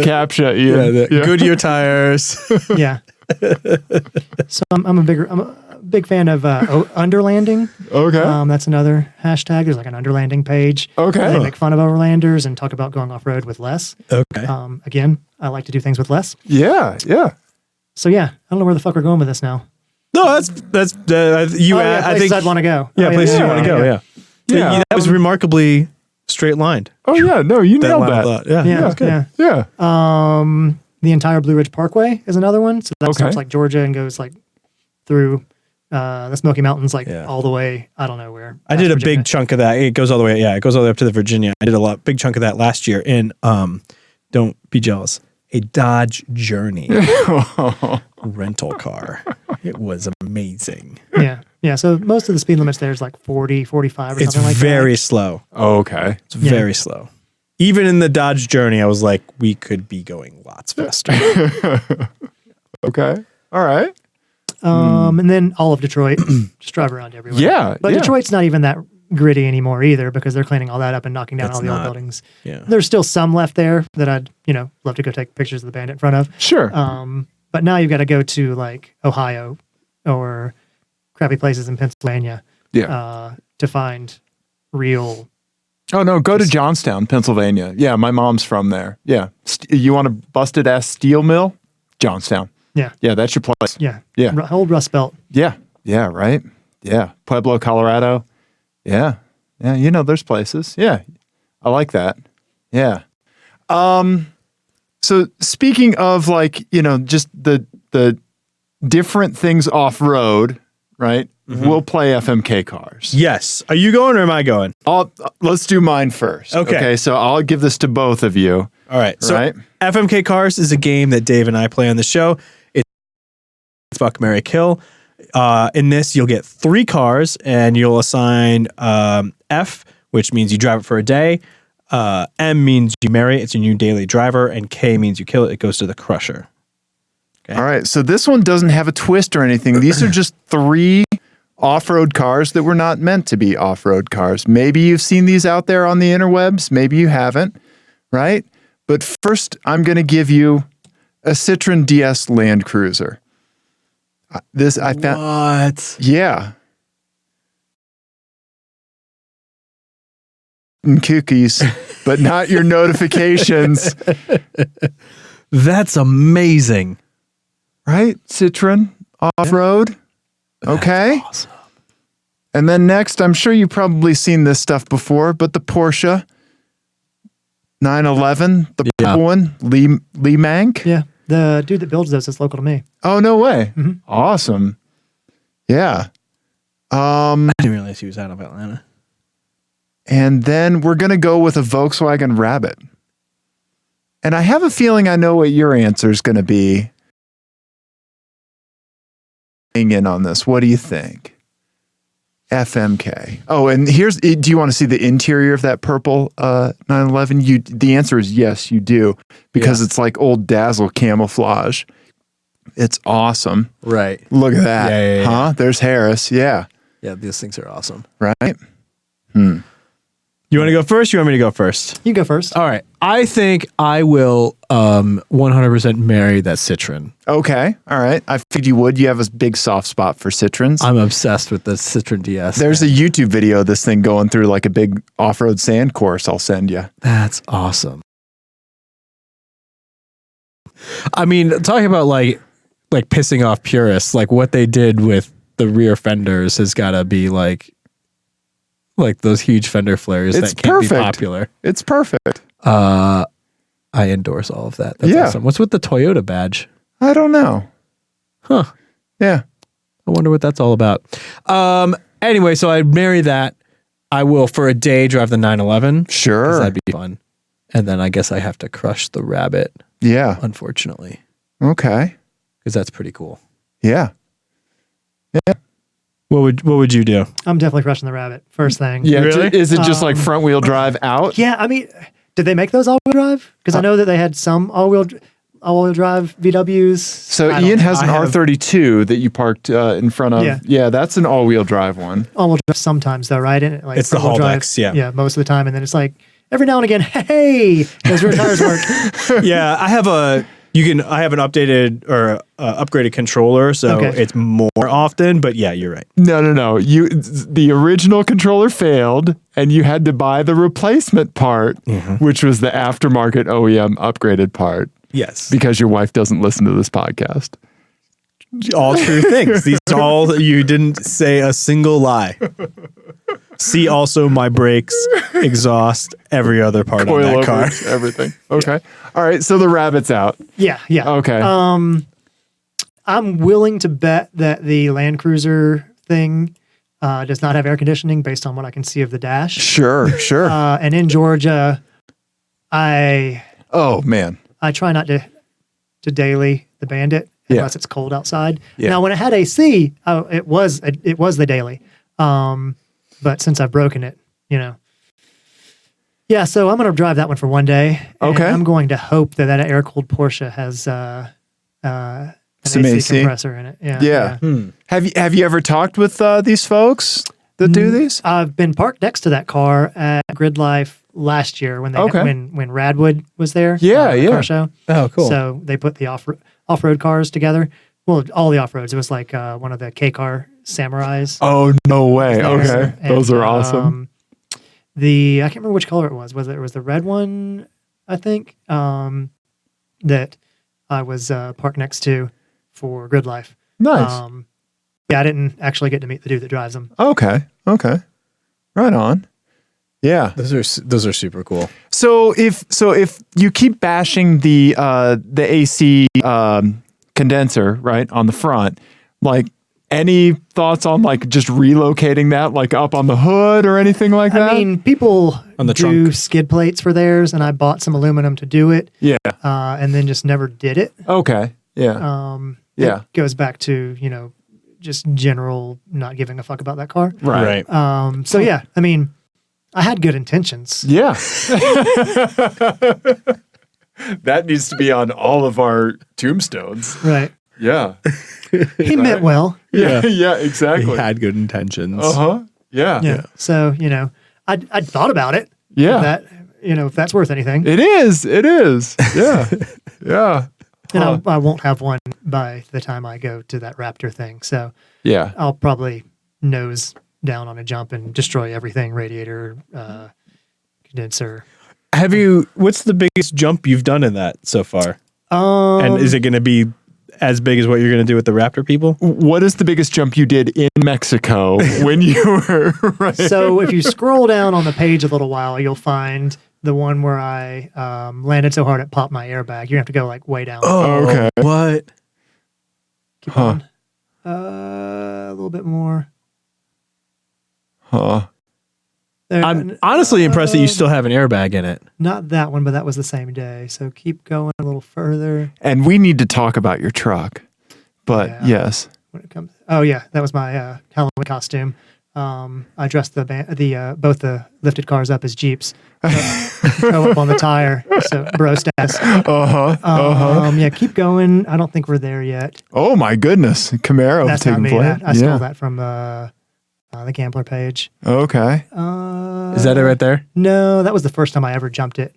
captcha. Ian. Goodyear tires. Yeah. So I'm a big fan of underlanding. Okay. That's another hashtag. There's like an underlanding page. Okay. They make fun of overlanders and talk about going off road with less. Okay. Again, I like to do things with less. Yeah. So yeah, I don't know where the fuck we're going with this now. No, that's you. I think I'd want to go. Yeah, places you want to go. Yeah. That was remarkably straight lined. Oh yeah, no, you nailed line of that. thought. Yeah. Yeah, Good. yeah. The entire Blue Ridge Parkway is another one. So that starts like Georgia and goes like through the Smoky Mountains, all the way. I don't know where. I did a big chunk of that. It goes all the way. Yeah, it goes all the way up to the Virginia. I did a big chunk of that last year in. Don't be jealous. A Dodge Journey rental car. It was amazing. Yeah. Yeah. So most of the speed limits there is like 40, 45 or something like that. It's very slow. Okay. It's very slow. Even in the Dodge Journey, I was like, we could be going lots faster. Okay. All right. And then all of Detroit, just drive around everywhere. Yeah. But Detroit's not even that gritty anymore either because they're cleaning all that up and knocking down all the old not. buildings. Yeah. There's still some left there that I'd, love to go take pictures of the Bandit in front of. Sure. But now you've got to go to like Ohio or crappy places in Pennsylvania to find real. Oh no, go to Johnstown, Pennsylvania. Yeah, my mom's from there. Yeah. You want a busted ass steel mill? Johnstown. Yeah. Yeah, that's your place. Yeah. Yeah. Old Rust Belt. Yeah. Yeah, right? Yeah. Pueblo, Colorado. Yeah. Yeah, there's places. Yeah. I like that. Yeah. So speaking of just the different things off-road, right? Mm-hmm. We'll play FMK cars. Yes. Are you going or am I going? Let's do mine first. Okay. So I'll give this to both of you. All right. So FMK Cars is a game that Dave and I play on the show. It's Fuck, Marry, Kill. In this, you'll get 3 cars and you'll assign F, which means you drive it for a day. M means you marry it. It's your new daily driver. And K means you kill it. It goes to the crusher. Okay. All right. So this one doesn't have a twist or anything. These are just 3 off-road cars that were not meant to be off-road cars. Maybe you've seen these out there on the interwebs. Maybe you haven't, right? But first, I'm going to give you a Citroen DS Land Cruiser. This I found. What? Yeah. And cookies, but not your notifications. That's amazing. Right? Citroen off-road. Okay. Awesome. And then next, I'm sure you've probably seen this stuff before, but the Porsche 911, the purple one, Lee Mank. Yeah. The dude that builds those is local to me. Oh, no way. Mm-hmm. Awesome. Yeah. I didn't realize he was out of Atlanta. And then we're going to go with a Volkswagen Rabbit. And I have a feeling I know what your answer is going to be. In on this. What do you think? FMK. Oh, and do you want to see the interior of that purple 911? The answer is yes, you do. Because it's like old Dazzle camouflage. It's awesome. Right. Look at that. Yeah. Huh? There's Harris. Yeah. Yeah, these things are awesome. Right? You want to go first? You want me to go first? You go first. All right. I think I will 100% marry that Citroen. Okay. All right. I figured you would. You have a big soft spot for Citroens. I'm obsessed with the Citroen DS. There's a YouTube video of this thing going through like a big off-road sand course I'll send you. That's awesome. I mean, talking about like pissing off purists, like what they did with the rear fenders has got to be like those huge fender flares It's that can't be perfect. popular. It's perfect. I endorse all of that. That's awesome. What's with the Toyota badge? I don't know. Huh. Yeah. I wonder what that's all about. Anyway, so I'd marry that. I will, for a day, drive the 911. Sure. That'd be fun. And then I guess I have to crush the Rabbit, Yeah. unfortunately, Okay. because that's pretty cool. Yeah. Yeah. What would you do? I'm definitely crushing the Rabbit. First thing. Yeah. Really? Is it just like front wheel drive out? Yeah, I mean, did they make those all-wheel drive? Because I know that they had some all-wheel drive VWs. So I don't Ian know. has an I have- R32 that you parked in front of. Yeah. Yeah, that's an all-wheel drive one. all-wheel drive sometimes though, right? And like It's the front-wheel drive, Haldex, yeah. yeah, most of the time, and then it's like every now and again, hey, those rear tires work. Yeah, I have an updated or upgraded controller, so Okay. it's more often. But yeah, you're right. No. The original controller failed, and you had to buy the replacement part, which was the aftermarket OEM upgraded part, Yes, because your wife doesn't listen to this podcast. all true things. These are all, you didn't say a single lie. See also my brakes, exhaust, every other part on that car. Everything. Okay. All right. So the Rabbit's out. Yeah. Okay. I'm willing to bet that the Land Cruiser thing does not have air conditioning based on what I can see of the dash. Sure. And in Georgia, I Oh man. try not to daily the Bandit Yeah. unless it's cold outside. Yeah. Now, when it had AC, it was the daily. But since I've broken it, yeah. So I'm going to drive that one for one day. And Okay. I'm going to hope that air cooled Porsche has an Some AC compressor in it. Yeah. Have you ever talked with these folks that do these? I've been parked next to that car at Grid Life last year when when Radwood was there. Yeah, the yeah. car show. Oh, cool. So they put the off-road cars together. Well, all the off-roads. It was like one of the K-car Samurais. Oh no way. there. Okay. And, Those are awesome. I can't remember which color it was. It was the red one, I think, that I was parked next to for Grid Life. Nice. Yeah, I didn't actually get to meet the dude that drives them. Okay. Right on. Yeah. Those are super cool. So if you keep bashing the AC condenser right on the front, like any thoughts on like just relocating that like up on the hood or anything like that? I mean, people On the do trunk. skid plates for theirs, and I bought some aluminum to do it, Yeah. and then just never did it. Okay. Yeah. Yeah. It goes back to just general not giving a fuck about that car. Right. So yeah, I mean, I had good intentions. Yeah. That needs to be on all of our tombstones. Right. Yeah. He meant well. Yeah. Yeah. He Exactly. had good intentions. Uh-huh. Yeah. Yeah. So I'd thought about it. Yeah. That if that's worth anything, It is. Yeah. Yeah. and I won't have one by the time I go to that Raptor thing. So Yeah. I'll probably nose down on a jump and destroy everything: radiator, condenser. What's the biggest jump you've done in that so far? Um, And is it going to be as big as what you're going to do with the Raptor people? What is the biggest jump you did in Mexico when you were right? So if you scroll down on the page a little while, you'll find the one where I landed so hard it popped my airbag. You have to go like way down. Oh, okay. What? Keep going. A little bit more. Huh. There, I'm honestly impressed that you still have an airbag in it. not that one, but that was the same day. So keep going a little further And we need to talk about your truck. But Yeah. yes. when it comes. Oh yeah, that was my Halloween costume. I dressed both the lifted cars up as Jeeps. Go up on the tire, so bro status. Yeah, keep going. I don't think we're there yet. Oh my goodness. Camaro That's not taking me. place. I stole that from the Gambler page. Okay. Is that it right there? No, that was the first time I ever jumped it.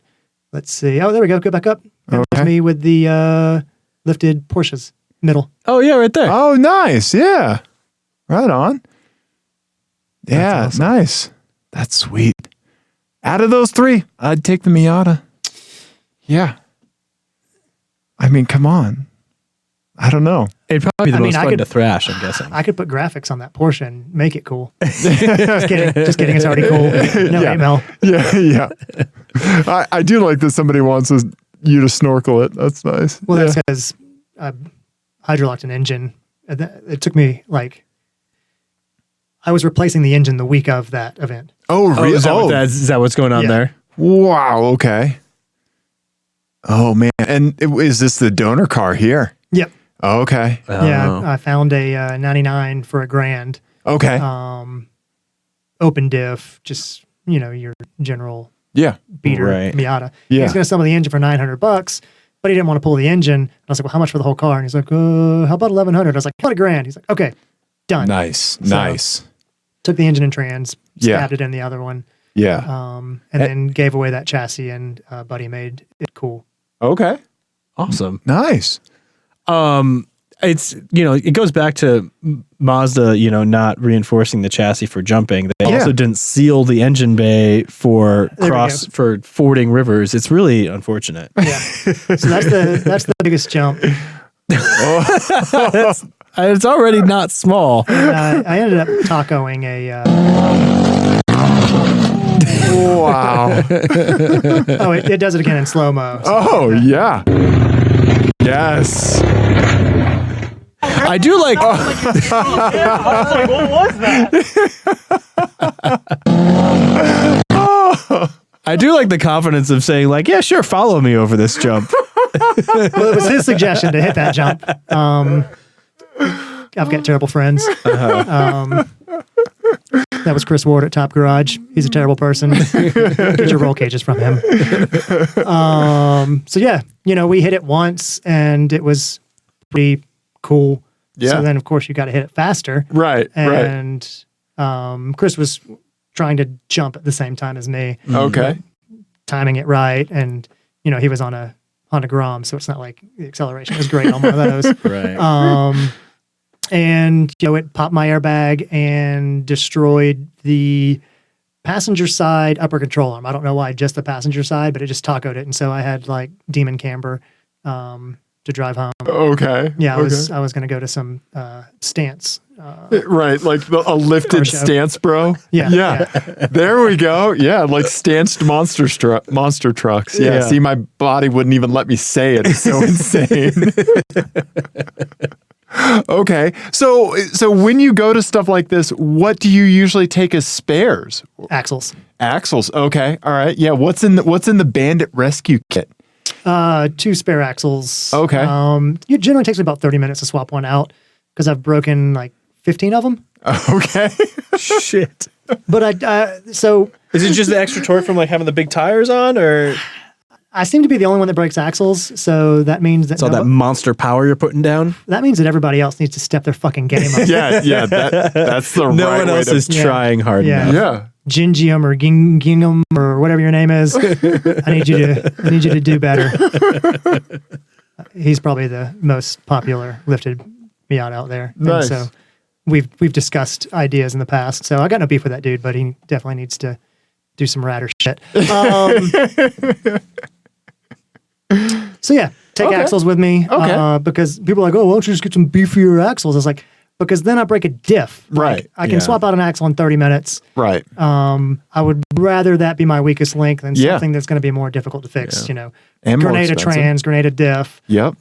Let's see. Oh, there we go. Go back up. That was Okay. me with the lifted Porsches. Middle. Oh, yeah, right there. Oh, nice. Yeah. Right on. Yeah, awesome. nice. That's sweet. Out of those three, I'd take the Miata. Yeah. I mean, come on. I don't know. It'd probably be the most I fun could- to thrash, I'm guessing. I could put graphics on that Porsche and make it cool. Just kidding. Just kidding. It's already cool. No hate mail. Yeah. I do like that somebody wants you to snorkel it. That's nice. Well, yeah. that's because I hydrolocked an engine. It took me I was replacing the engine the week of that event. Oh, really? Is that what's going on Yeah. there? Wow. Okay. Oh, man. And is this the donor car here? Yep. Okay. Yeah, I found a 99 for $1,000. Okay. Open diff, just your general yeah. beater Right. Miata. Yeah. He's going to sell me the engine for $900, but he didn't want to pull the engine. I was like, well, how much for the whole car? And he's like, how about $1,100? I was like, how about $1,000? He's like, okay, done. Nice. Took the engine and trans, Yeah. stabbed it in the other one, Yeah. and then gave away that chassis, and Buddy made it cool. Okay. Awesome. Nice. It's, it goes back to Mazda, not reinforcing the chassis for jumping. They also didn't seal the engine bay for fording rivers. It's really unfortunate. Yeah. So that's the biggest jump. It's already not small. And, I ended up tacoing a. Wow. Oh, it does it again in slow mo. Oh, yeah. Yes. I do like. What was that? I do like the confidence of saying, like, yeah, sure, follow me over this jump. Well, it was his suggestion to hit that jump. I've got terrible friends. That was Chris Ward at Top Garage. He's a terrible person. Get your roll cages from him. So yeah, we hit it once and it was pretty cool. Yeah. So then of course you got to hit it faster. Right. And Chris was trying to jump at the same time as me, Okay. timing it right, and he was on a Honda Grom, so it's not like the acceleration was great on one of those. Right. And it popped my airbag and destroyed the passenger side upper control arm. I don't know why, just the passenger side, but it just tacoed it, and so I had like demon camber to drive home. Okay. Yeah, Okay. I was going to go to some stance. Right, like a lifted Car show. stance, bro. Yeah. There we go. Yeah, like stanced monster trucks. Yeah. Yeah. See, my body wouldn't even let me say it. It's so insane. Okay, so when you go to stuff like this, what do you usually take as spares? Axles. Axles. Okay. All right. Yeah. What's in the Bandit Rescue Kit? 2 spare axles. Okay. It generally takes me about 30 minutes to swap one out because I've broken like 15 of them. Okay. Shit. But so Is it just the extra torque from like having the big tires on, or I seem to be the only one that breaks axles. So that means that it's all that monster power you're putting down? that means that everybody else needs to step their fucking game up. Yeah. That's the No right one way else to. is trying hard Yeah. enough. Yeah. Gingium or Gingham or whatever your name is. I need you to do better. He's probably the most popular lifted Miata out there. Nice. And so we've discussed ideas in the past. So I got no beef with that dude, but he definitely needs to do some radder shit. So yeah, take Okay. axles with me. Okay. Because people are like, oh, why don't you just get some beefier axles? I was like, because then I break a diff. Right. I can Yeah. swap out an axle in 30 minutes. Right. I would rather that be my weakest link than Yeah. something that's going to be more difficult to fix. And more Grenade a expensive. trans, grenade a diff. Yep.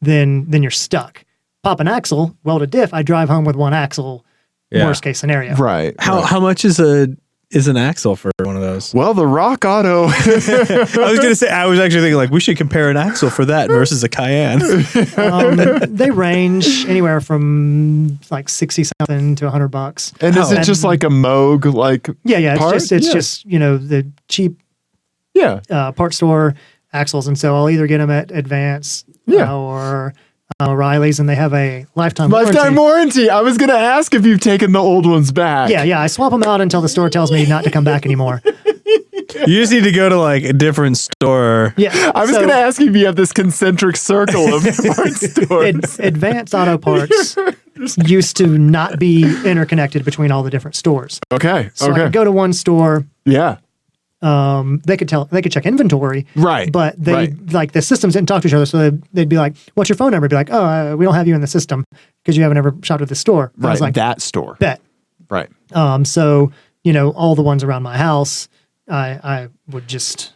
Then you're stuck. Pop an axle, weld a diff. I drive home with one axle. Yeah. Worst case scenario. Right. How much is an axle for one of those? Well, the Rock Auto. I was actually thinking like we should compare an axle for that versus a Cayenne. They range anywhere from like 60 something to $100. And is it just like a Moog Yeah. part? It's Yeah. just the cheap Yeah. part store axles, and so I'll either get them at Advance or O'Reilly's, and they have a lifetime Warranty. I was going to ask if you've taken the old ones back. Yeah. I swap them out until the store tells me not to come back anymore. You just need to go to like a different store. Yeah, I was going to ask if you have this concentric circle of parts stores. Advanced Auto Parts used to not be interconnected between all the different stores. Okay. So I okay. could go to one store, Yeah. they could check inventory, Right. But they right. like the systems didn't talk to each other, so they'd be like, "What's your phone number?" Be like, "Oh, we don't have you in the system because you haven't ever shopped at this store." And I was Right. like, That store. bet. Right. So all the ones around my house, I would just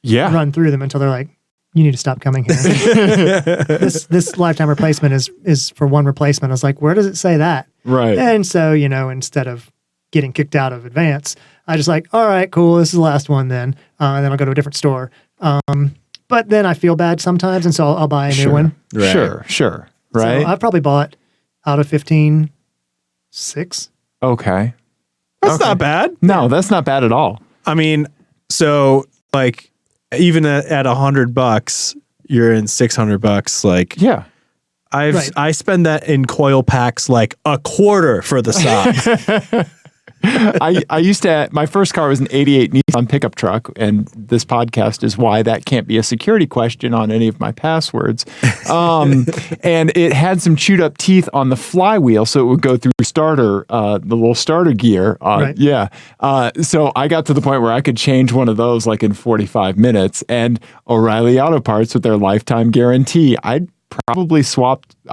run through them until they're like, "You need to stop coming here." this lifetime replacement is for one replacement. I was like, "Where does it say that?" Right. And so instead of getting kicked out of Advance, I just like, all right, cool, this is the last one then, and then I'll go to a different store. But then I feel bad sometimes, and so I'll buy a new one. Right. Sure. Right. So I've probably bought out of 15, 6. Okay. That's not bad. No, that's not bad at all. I mean, so like even at $100, you're in $600. Like, Yeah. I spend that in coil packs like a quarter for the sock. I used to, my first car was an 88 Nissan pickup truck, and this podcast is why that can't be a security question on any of my passwords. And it had some chewed up teeth on the flywheel, so it would go through the little starter gear. Right. Yeah. So I got to the point where I could change one of those like in 45 minutes, and O'Reilly Auto Parts with their lifetime guarantee, I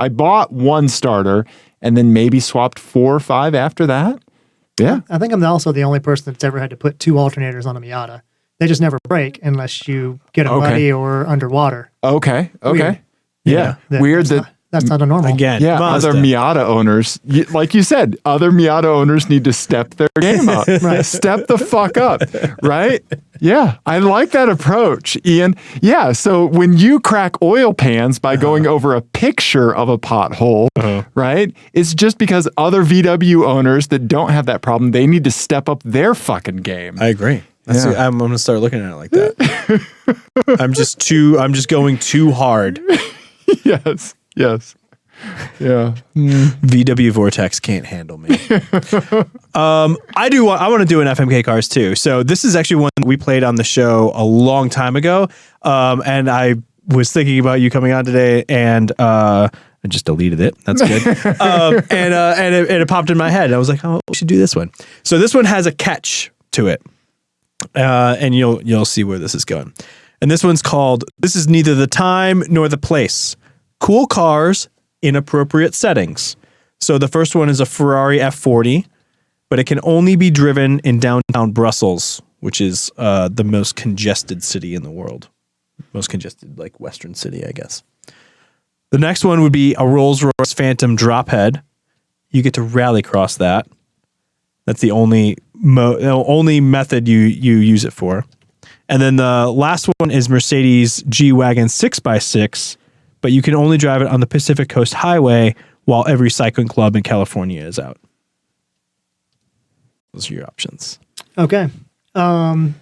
bought one starter and then maybe swapped 4 or 5 after that. Yeah. I think I'm also the only person that's ever had to put 2 alternators on a Miata. They just never break unless you get them muddy or underwater. Okay. Weird. Yeah. Weird that's not a normal. Again, yeah, Mazda. other Miata owners, like you said, other Miata owners need to step their game up. Right. Step the fuck up. Right? Yeah. I like that approach, Ian. Yeah. So when you crack oil pans by going over a picture of a pothole, right? It's just because other VW owners that don't have that problem, they need to step up their fucking game. I agree. I'm going to start looking at it like that. I'm just going too hard. Yes. Yeah. VW Vortex can't handle me. I want to do an FMK cars too. So this is actually one that we played on the show a long time ago. And I was thinking about you coming on today, and I just deleted it. That's good. And it popped in my head. I was like, oh, we should do this one. So this one has a catch to it. And you'll see where this is going. And this one's called, "This is neither the time nor the place. Cool cars in appropriate settings." So the first one is a Ferrari F40, but it can only be driven in downtown Brussels, which is the most congested city in the world. Most congested, like Western city, I guess. The next one would be a Rolls-Royce Phantom Drophead. You get to rallycross that. That's the only method you use it for. And then the last one is Mercedes G-Wagon 6x6, but you can only drive it on the Pacific Coast Highway while every cycling club in California is out. Those are your options. Okay. So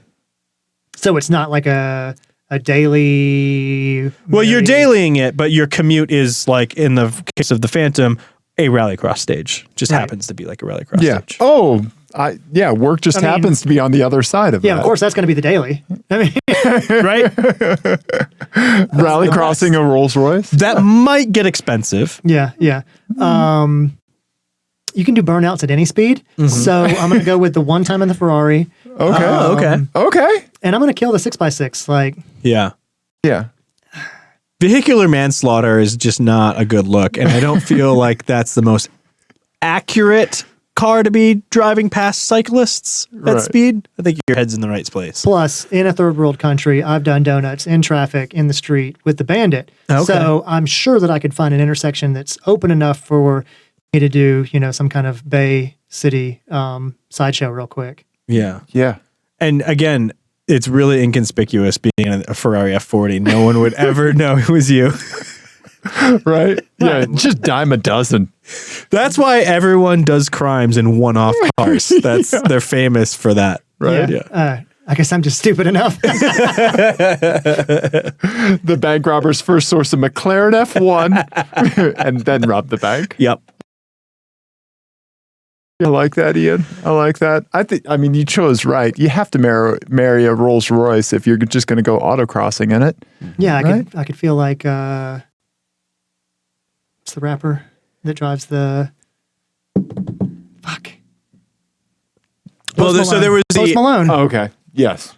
it's not like a daily. Well, you're dailying it, but your commute is, like in the case of the Phantom, a rallycross stage. Just happens to be like a rallycross stage. Oh, work just happens to be on the other side of that. Yeah, of course, that's going to be the daily. I mean, Right? Rallycrossing a Rolls Royce. That might get expensive. yeah. You can do burnouts at any speed. So I'm going to go with the one time in the Ferrari. Okay. Okay. And I'm going to kill the 6x6. Like, Yeah. Yeah. Vehicular manslaughter is just not a good look, and I don't feel like that's the most accurate car to be driving past cyclists at speed. I think your head's in the right place. plus, in a third world country, I've done donuts in traffic in the street with the Bandit. Okay. So I'm sure that I could find an intersection that's open enough for me to do, some kind of Bay City sideshow real quick. Yeah. Yeah. And again, it's really inconspicuous being in a Ferrari F40. No one would ever know it was you. Right? Yeah. Just dime a dozen. That's why everyone does crimes in one-off cars. They're famous for that. Right? Yeah. I guess I'm just stupid enough. The bank robbers first source a McLaren F1 and then rob the bank. Yep. I like that, Ian. I like that. I mean, you chose right. You have to marry a Rolls Royce if you're just going to go autocrossing in it. Yeah, Right? I could feel like what's the rapper that drives the fuck? Well, Post so there was Post Malone. Oh, okay. Yes.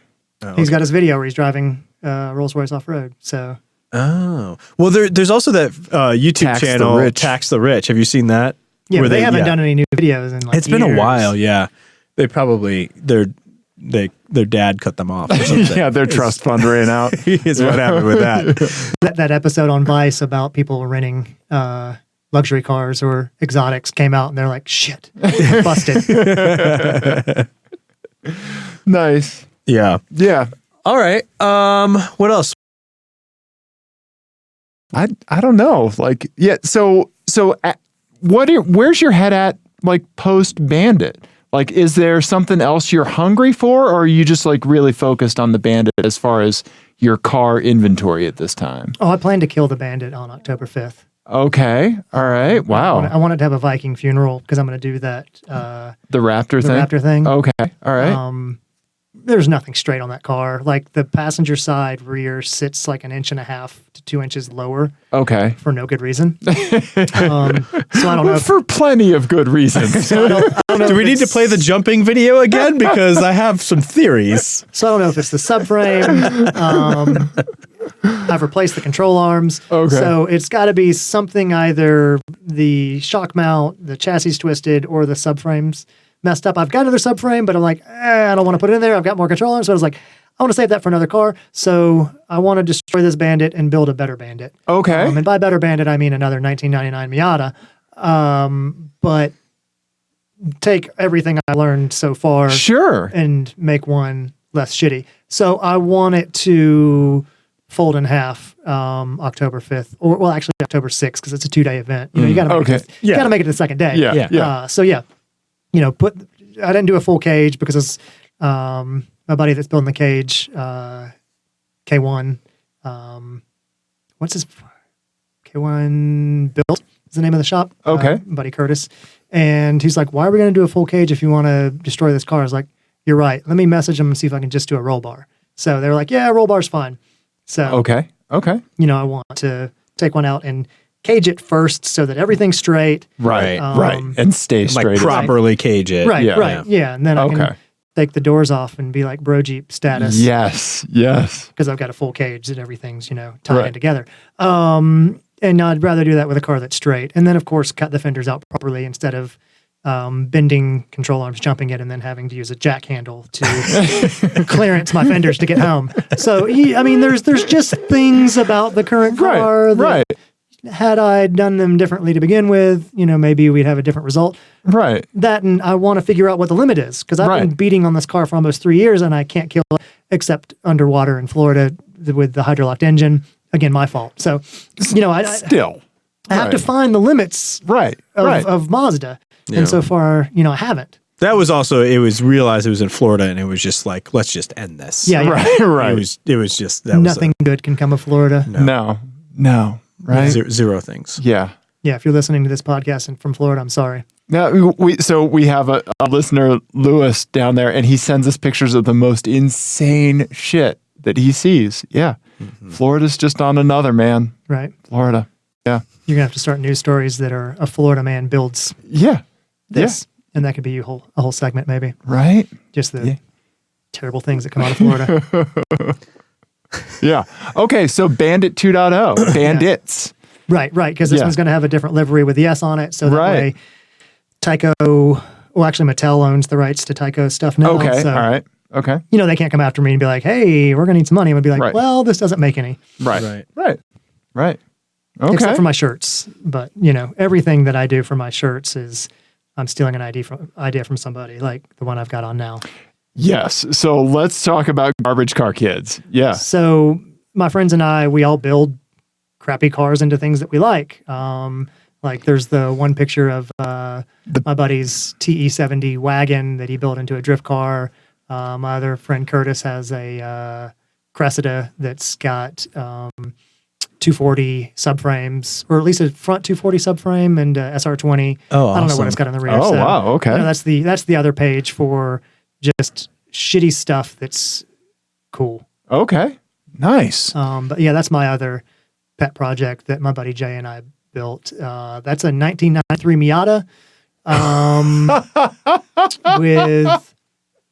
He's got his video where he's driving Rolls Royce off road. So. Oh well, there's also that YouTube channel Tax the Rich. Have you seen that? Yeah, where they haven't done any new videos in like it's been a while. Yeah, they probably their dad cut them off. Or something. Yeah, their trust fund ran out. Is what happened with that. That episode on Vice about people renting luxury cars or exotics came out, and they're like, "Shit, busted." Nice. Yeah. Yeah. All right. What else? I don't know. Like, yeah. So where's your head at? Like post Bandit. Like, is there something else you're hungry for, or are you just like really focused on the Bandit as far as your car inventory at this time? Oh, I plan to kill the Bandit on October 5th. Okay. All right. Wow. I wanted to have a Viking funeral because I'm going to do that. The Raptor thing? Raptor thing. Okay. All right. There's nothing straight on that car. Like the passenger side rear sits like 1.5 to 2 inches lower. Okay. For no good reason. So I don't know. For plenty of good reasons. I don't know Do we need to play the jumping video again? Because I have some theories. So I don't know if it's the subframe. I've replaced the control arms. Okay. So it's got to be something, either the shock mount, the chassis twisted, or the subframe's messed up. I've got another subframe, but I'm like, I don't want to put it in there. I've got more control arms. So I was like, I want to save that for another car. So I want to destroy this Bandit and build a better Bandit. Okay. And by better Bandit, I mean another 1999 Miata. But take everything I learned so far. Sure. And make one less shitty. So I want it to fold in half October 5th, or well, actually October 6th, because it's a 2-day event. You know, you got to make you got to make it the second day. Yeah. So yeah, you know, I didn't do a full cage because it's my buddy that's building the cage, K1. What's his K1 Built is the name of the shop. Okay. Buddy Curtis, and he's like, "Why are we going to do a full cage if you want to destroy this car?" I was like, "You're right. Let me message them and see if I can just do a roll bar." So they were like, "Yeah, roll bar's fine." So okay. You know, I want to take one out and cage it first so that everything's straight. Right. And stay straight. Like properly cage it. Right. Yeah. And then I can take the doors off and be like bro Jeep status. Yes. Because I've got a full cage and everything's, you know, tied in together. And I'd rather do that with a car that's straight. And then, of course, cut the fenders out properly instead of bending control arms, jumping it, and then having to use a jack handle to clearance my fenders to get home. So, I mean, there's just things about the current car that had I done them differently to begin with, you know, maybe we'd have a different result. Right. That, and I want to figure out what the limit is, because I've been beating on this car for almost 3 years and I can't kill it except underwater in Florida with the hydrolocked engine. Again, my fault. So, you know, I have to find the limits of Mazda. Yeah. And so far, you know, I haven't. That was also, it was realized it was in Florida and it was just like, let's just end this. Yeah. Right. It was just, nothing good can come of Florida. No. Right. Zero things. Yeah. Yeah. If you're listening to this podcast and from Florida, I'm sorry. Now, we have a listener, Lewis, down there, and he sends us pictures of the most insane shit that he sees. Yeah. Mm-hmm. Florida's just on another, man. Right. Florida. Yeah. You're going to have to start news stories that are a Florida man builds this. Yeah. And that could be a whole segment, maybe. Right. Just the terrible things that come out of Florida. Yeah. Okay. So Bandit 2.0. Bandits. Right. Because this one's going to have a different livery with the S on it. So that way Tyco, well, actually Mattel owns the rights to Tyco stuff now. Okay. So, all right. Okay. You know, they can't come after me and be like, hey, we're going to need some money. I'm going to be like, well, this doesn't make any. Right. Okay. Except for my shirts. But, you know, everything that I do for my shirts is I'm stealing an idea from somebody, like the one I've got on now. Yes. So let's talk about Garbage Car Kids. Yeah. So my friends and I, we all build crappy cars into things that we like. Like there's the one picture of my buddy's TE70 wagon that he built into a drift car. My other friend Curtis has a Cressida that's got 240 subframes, or at least a front 240 subframe and SR20. Oh, I don't know what it's got in the rear. Oh, so, wow. Okay. You know, that's the other page for just shitty stuff that's cool. Okay. Nice. But yeah, that's my other pet project that my buddy Jay and I built. That's a 1993 Miata with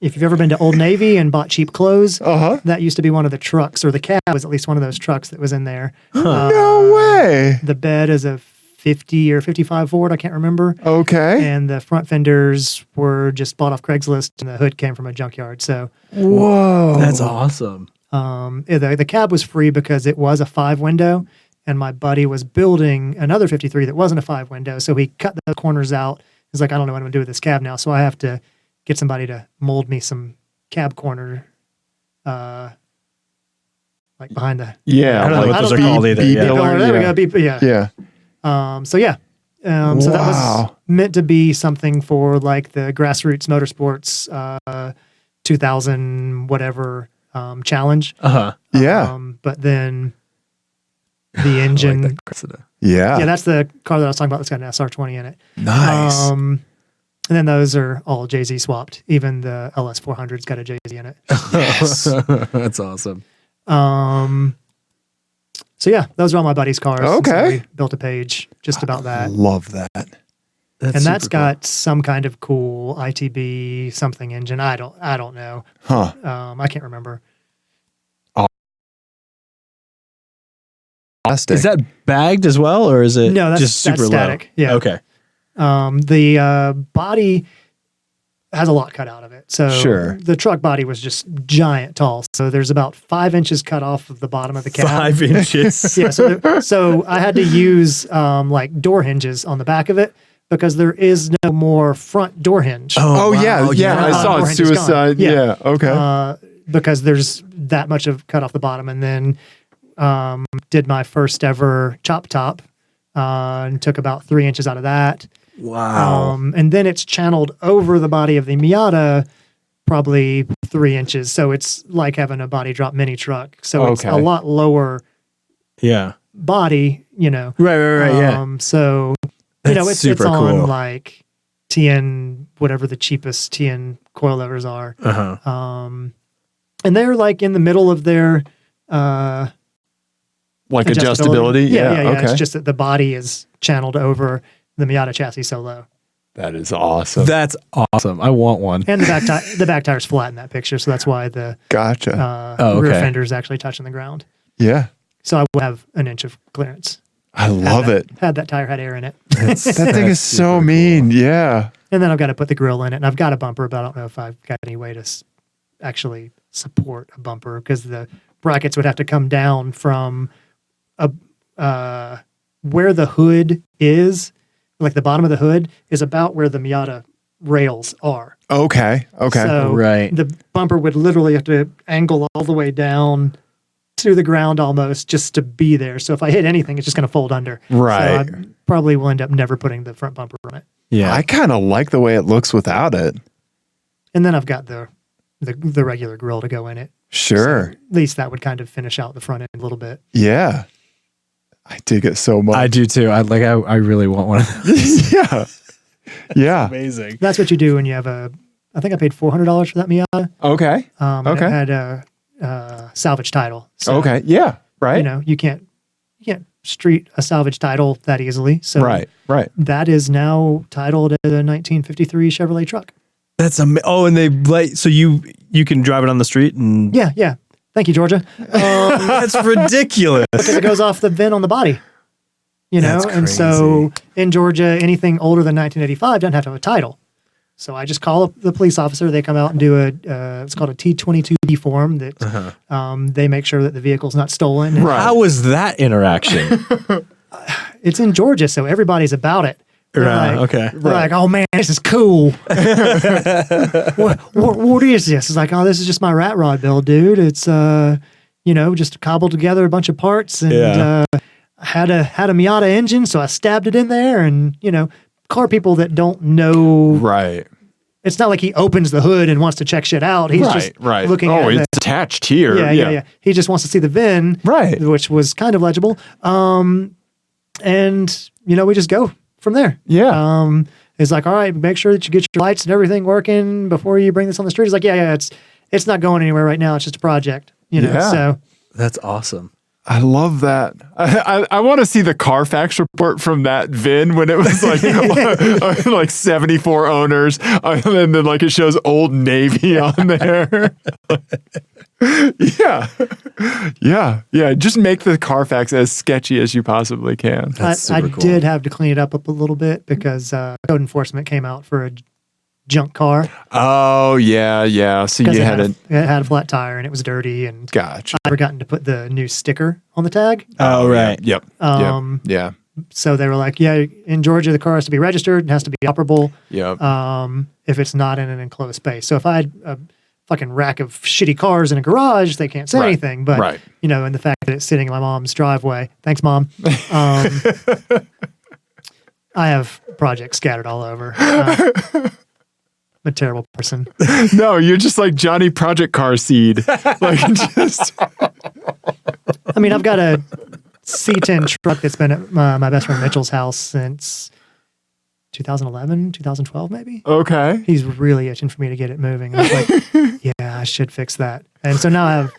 if you've ever been to Old Navy and bought cheap clothes, that used to be one of the trucks, or the cab was at least one of those trucks that was in there. No way. The bed is a 50 or 55 Ford, I can't remember. Okay. And the front fenders were just bought off Craigslist, and the hood came from a junkyard. So, Whoa. That's awesome. the cab was free because it was a 5-window, and my buddy was building another 53 that wasn't a 5-window. So he cut the corners out. He's like, I don't know what I'm going to do with this cab now. So I have to get somebody to mold me some cab corner, like behind the. Yeah. I don't know what those are called either. B Yeah. pillar. There we go. B, yeah. Yeah. So that was meant to be something for like the grassroots motorsports 2000 whatever challenge. Yeah. But then the engine. Yeah. That's the car that I was talking about that's got an SR20 in it. Nice. And then those are all Jay-Z swapped. Even the LS400's got a Jay-Z in it. Yes. That's awesome. So yeah, those are all my buddy's cars. Okay. So we built a page just about that. Love that. That's got some kind of cool ITB something engine. I don't know. Huh. I can't remember. Is that bagged as well, or is it No, that's just super that's static. low? Yeah. Okay. The body has a lot cut out of it. So Sure. the truck body was just giant tall. So there's about 5 inches cut off of the bottom of the cab. 5 inches. Yeah. So I had to use like door hinges on the back of it because there is no more front door hinge. Oh, wow. yeah. Yeah. I saw Door it. hinge is gone. Suicide. Yeah. Okay. Because there's that much of cut off the bottom. And then did my first ever chop top and took about 3 inches out of that. Wow. And then it's channeled over the body of the Miata probably 3 inches. So it's like having a body drop mini truck. So it's a lot lower Yeah. body, Right. Yeah. So, That's it's super on cool. like TN, whatever the cheapest TN coilovers are. And they're like in the middle of their Like adjustability. Yeah. Okay. It's just that the body is channeled over the Miata chassis so low. That is awesome. That's awesome. I want one. And the back tire's flat in that picture, so that's why the Gotcha. rear fender is actually touching the ground. Yeah. So I would have an inch of clearance. I love it. Had that tire had air in it. That thing is so mean. Yeah. And then I've got to put the grill in it, and I've got a bumper, but I don't know if I've got any way to actually support a bumper because the brackets would have to come down from where the hood is. Like the bottom of the hood is about where the Miata rails are. Okay. So Right. the bumper would literally have to angle all the way down to the ground almost just to be there. So if I hit anything, it's just going to fold under. Right. So I probably will end up never putting the front bumper on it. Yeah. I kind of like the way it looks without it. And then I've got the regular grill to go in it. Sure. So at least that would kind of finish out the front end a little bit. Yeah. I dig it so much. I do too. I really want one of those. Yeah. Yeah. Amazing. That's what you do when you have I think I paid $400 for that Miata. Okay. And Okay. it had a salvage title. So, Okay. Yeah. Right. you can't street a salvage title that easily. So Right. that is now titled as a 1953 Chevrolet truck. That's and they so you can drive it on the street and Yeah. Thank you, Georgia. that's ridiculous. Because it goes off the VIN on the body. That's And so in Georgia, anything older than 1985 doesn't have to have a title. So I just call up the police officer. They come out and do it's called a T22B form that they make sure that the vehicle's not stolen. Right. How was that interaction? It's in Georgia, so everybody's about it. They're Okay. They're like, oh man, this is cool. what is this? It's like, oh, this is just my rat rod build, dude. It's just cobbled together a bunch of parts and had a Miata engine, so I stabbed it in there. And car people that don't know, Right. it's not like he opens the hood and wants to check shit out. He's just looking at it's attached here. Yeah. He just wants to see the VIN, Right. which was kind of legible. And we just go from there. Yeah. It's like, all right, make sure that you get your lights and everything working before you bring this on the street. It's like, yeah, it's not going anywhere right now. It's just a project, Yeah. So That's awesome. I love that. I want to see the Carfax report from that VIN when it was like like 74 owners, and then like it shows Old Navy on there. Yeah. Just make the Carfax as sketchy as you possibly can. I did have to clean it up a little bit because code enforcement came out for a junk car. Oh yeah. So you had it had a flat tire and it was dirty, and gotcha. I forgotten to put the new sticker on the tag. Oh right. Yep. Yeah. So they were like, yeah, in Georgia the car has to be registered and has to be operable. Yep. If it's not in an enclosed space. So if I had a fucking rack of shitty cars in a garage, they can't say anything. But and the fact that it's sitting in my mom's driveway. Thanks, Mom. I have projects scattered all over. I'm a terrible person. No, you're just like Johnny Project Car Seed. Like just. I mean, I've got a C10 truck that's been at my best friend Mitchell's house since 2011, 2012, maybe. Okay. He's really itching for me to get it moving. I was like, yeah, I should fix that. And so now I've,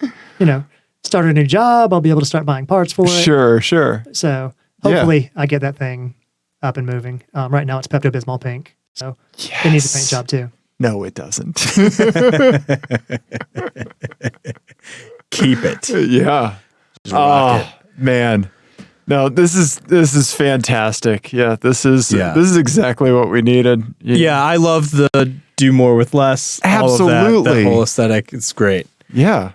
started a new job. I'll be able to start buying parts for it. Sure. So hopefully I get that thing up and moving. Right now it's Pepto-Bismol pink. So it needs a paint job too. No, it doesn't. Keep it. Yeah. Just rock it. Man. No, this is fantastic. Yeah, this is exactly what we needed. Yeah, I love the do more with less. Absolutely. All of that whole aesthetic. It's great. Yeah.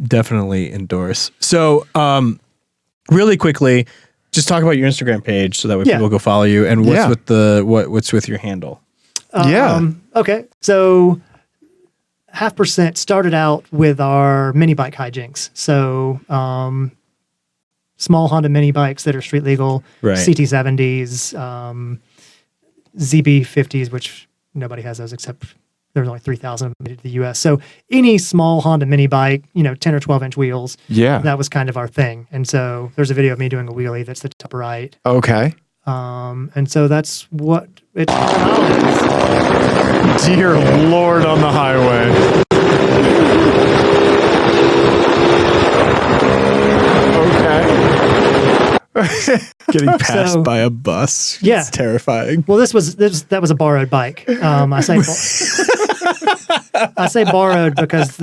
Definitely endorse. So, really quickly, just talk about your Instagram page so that way people go follow you. And what's with what's with your handle? Okay. So 0.5% started out with our mini bike hijinks. So small Honda mini bikes that are street legal, CT70s, ZB50s, which nobody has those except there's only 3,000 in the U.S. So any small Honda mini bike, 10 or 12 inch wheels, that was kind of our thing. And so there's a video of me doing a wheelie that's the top right. Okay. And so that's what it's. Dear Lord on the highway. Getting passed by a bus. Yeah. It's terrifying. Well, that was a borrowed bike. I say borrowed because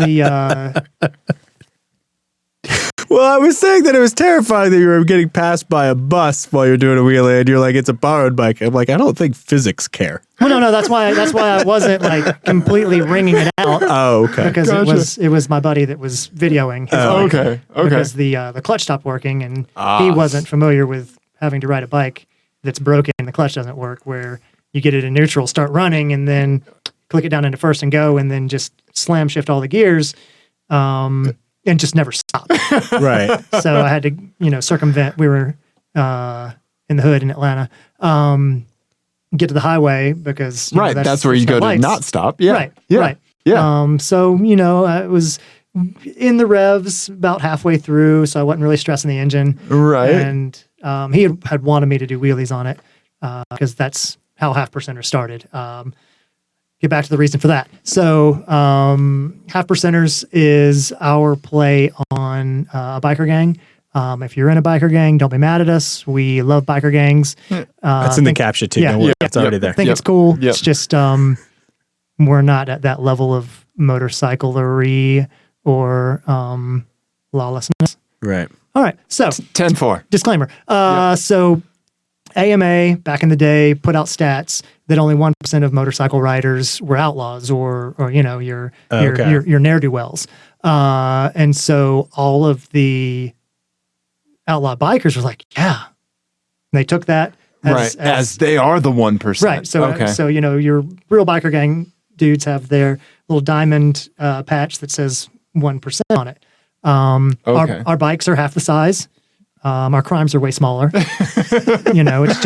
Well, I was saying that it was terrifying that you were getting passed by a bus while you're doing a wheelie, and you're like, it's a borrowed bike. I'm like, I don't think physics care. Well, no, that's why I wasn't like completely ringing it out. Oh, okay. Because it was my buddy that was videoing his bike. Okay. Because the clutch stopped working, and he wasn't familiar with having to ride a bike that's broken and the clutch doesn't work, where you get it in neutral, start running, and then click it down into first and go, and then just slam shift all the gears. And just never stop. Right. So I had to, circumvent. We were in the hood in Atlanta. Get to the highway because that's where you go to not stop. Yeah. Right. Yeah. Right. Yeah. So I was in the revs about halfway through, so I wasn't really stressing the engine. Right. And he had wanted me to do wheelies on it because that's how 0.5% started. Get back to the reason for that. So 0.5% is our play on a biker gang. If you're in a biker gang, don't be mad at us. We love biker gangs. That's in the caption too. Yeah, it's already there. I think it's cool. It's just we're not at that level of motorcyclery or lawlessness. Right. All right. So 10-4. Disclaimer. So AMA back in the day put out stats that only 1% of motorcycle riders were outlaws or your ne'er-do-wells. And so all of the outlaw bikers were like, yeah. And they took that as they are the 1%. Right. So your real biker gang dudes have their little diamond patch that says 1% on it. Our bikes are half the size. Our crimes are way smaller. It's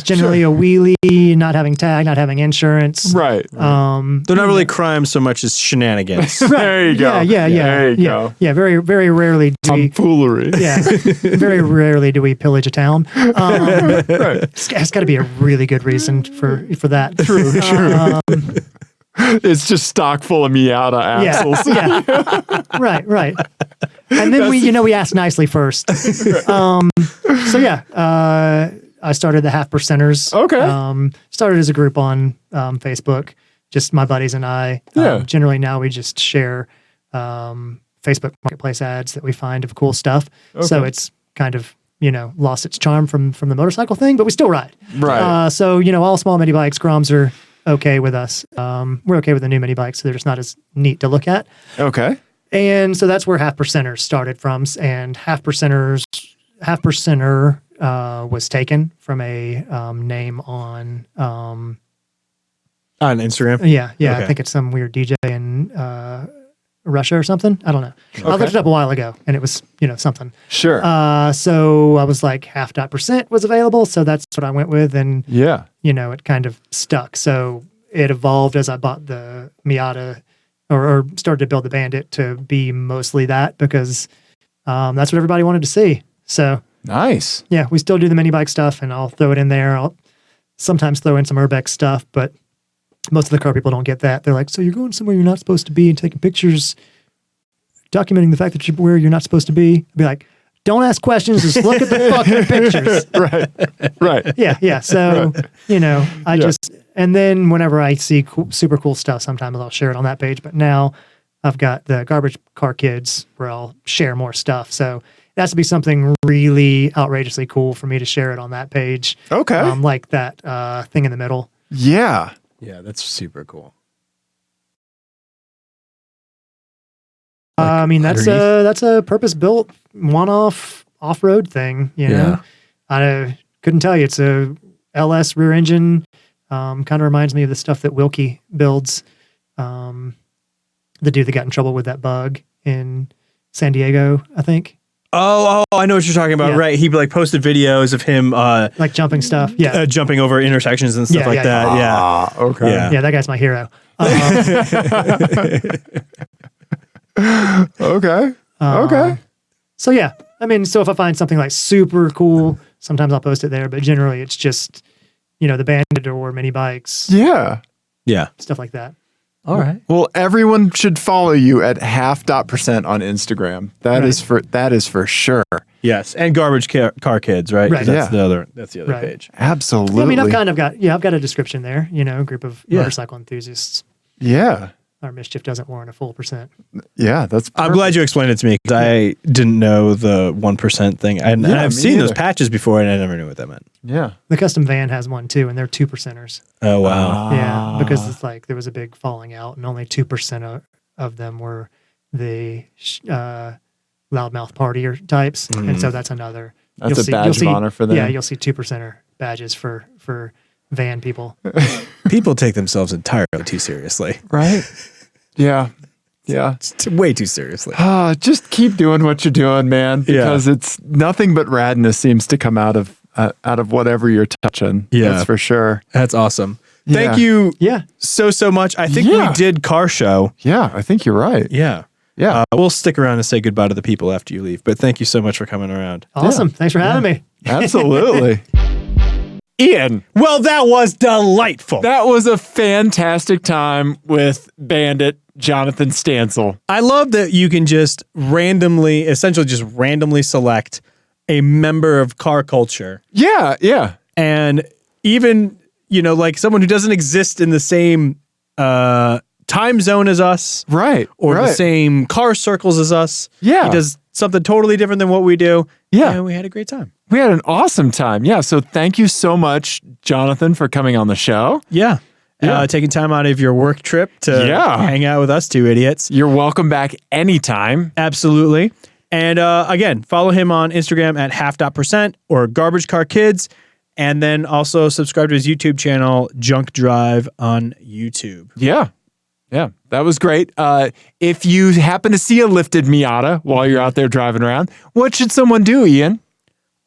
generally a wheelie, not having tag, not having insurance. Right. They're not really crimes so much as shenanigans. Right. There you go. Yeah. There you go. Yeah. Very, very rarely do we. Tomfoolery. Yeah. Very rarely do we pillage a town. Right. It's got to be a really good reason for that. True. It's just stock full of Miata axles. Yeah. Right. And then we asked nicely first. I started the Half Percenters. Okay. Started as a group on Facebook, just my buddies and I. Yeah. Generally now we just share Facebook Marketplace ads that we find of cool stuff. Okay. So it's kind of, lost its charm from the motorcycle thing, but we still ride. Right. All small mini bikes, Groms are okay with us. We're okay with the new mini bikes, so they're just not as neat to look at. Okay. And so that's where Half Percenters started from. And Half Percenter was taken from a name on Instagram. Yeah. Okay. I think it's some weird DJ in Russia or something. I don't know. I looked it up a while ago, and it was something. Sure. So I was like half.% was available, so that's what I went with, and yeah. It kind of stuck. So it evolved as I bought the Miata or started to build the Bandit to be mostly that because that's what everybody wanted to see. So nice. Yeah, we still do the mini bike stuff, and I'll throw it in there. I'll sometimes throw in some Urbex stuff, but most of the car people don't get that. They're like, so you're going somewhere you're not supposed to be and taking pictures, documenting the fact that you're where you're not supposed to be. I'd be like, don't ask questions, just look at the fucking pictures. Right. Yeah. So, and then whenever I see super cool stuff, sometimes I'll share it on that page. But now I've got the Garbage Car Kids where I'll share more stuff. So it has to be something really outrageously cool for me to share it on that page. Okay. Like that thing in the middle. Yeah. Yeah, that's super cool. That's a purpose-built, one-off off-road thing. Yeah. I couldn't tell you. It's a LS rear engine. Kind of reminds me of the stuff that Wilkie builds. The dude that got in trouble with that bug in San Diego, I think. Oh, I know what you're talking about. Yeah. Right. He posted videos of him like jumping stuff. Yeah. Jumping over intersections and stuff that. Yeah. Okay. Yeah, that guy's my hero. Okay. So yeah, so if I find something like super cool, sometimes I'll post it there, but generally it's just, the Bandit or mini bikes, Yeah. Yeah. stuff like that. All right. Well, everyone should follow you at half.% on Instagram. That is for sure. Yes. And Garbage Car Kids, right? Right. That's Yeah. the other page. Absolutely. I've kind of got a description there, a group of motorcycle enthusiasts. Yeah. Our mischief doesn't warrant a full percent. Yeah. That's I'm glad you explained it to me because I didn't know the 1% thing. And I've seen those patches before and I never knew what that meant. Yeah. The custom van has one too, and they're 2%ers. Oh, wow. Yeah, because it's like there was a big falling out, and only 2% of them were the loudmouth partier types, and so that's another. That's a badge of honor for them. Yeah, you'll see 2%er badges for van people. People take themselves entirely too seriously. Right? Yeah. Yeah. It's way too seriously. Just keep doing what you're doing, man, because it's nothing but radness seems to come out of whatever you're touching. Yeah. That's for sure. That's awesome. Yeah. Thank you Yeah. so much. I think we did car show. Yeah, I think you're right. Yeah. Yeah. We'll stick around and say goodbye to the people after you leave. But thank you so much for coming around. Awesome. Thanks for having me. Absolutely. Ian, Well, that was delightful. that was a fantastic time with Bandit Jonathan Stancel. I love that you can essentially just randomly select a member of car culture. Yeah, yeah. And even, like someone who doesn't exist in the same time zone as us. Right. Or the same car circles as us. Yeah. He does something totally different than what we do. Yeah. And we had a great time. We had an awesome time. Yeah. So thank you so much, Jonathan, for coming on the show. Yeah. Taking time out of your work trip to hang out with us two idiots. You're welcome back anytime. Absolutely. And again, follow him on Instagram at half.% or Garbage Car Kids. And then also subscribe to his YouTube channel, Junk Drive on YouTube. Yeah. Yeah, that was great. If you happen to see a lifted Miata while you're out there driving around, what should someone do, Ian?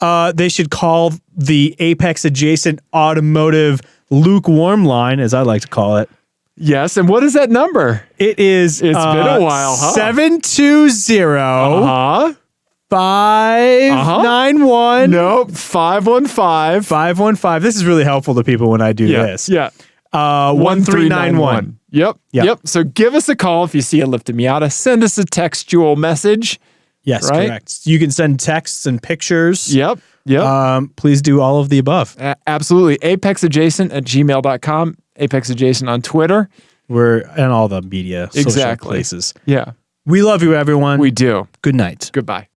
They should call the Apex adjacent automotive lukewarm line, as I like to call it. Yes, and what is that number? It's been a while, huh? 720 591. Nope, 515. 515. This is really helpful to people when I do this. Yeah. 1391. Yep. So give us a call if you see a lifted Miata. Send us a textual message. Yes, right? correct. You can send texts and pictures. Yep. Please do all of the above. Absolutely. apexadjacent@gmail.com. Apex Adjacent on Twitter. We're in all the media social places. Yeah. We love you, everyone. We do. Good night. Goodbye.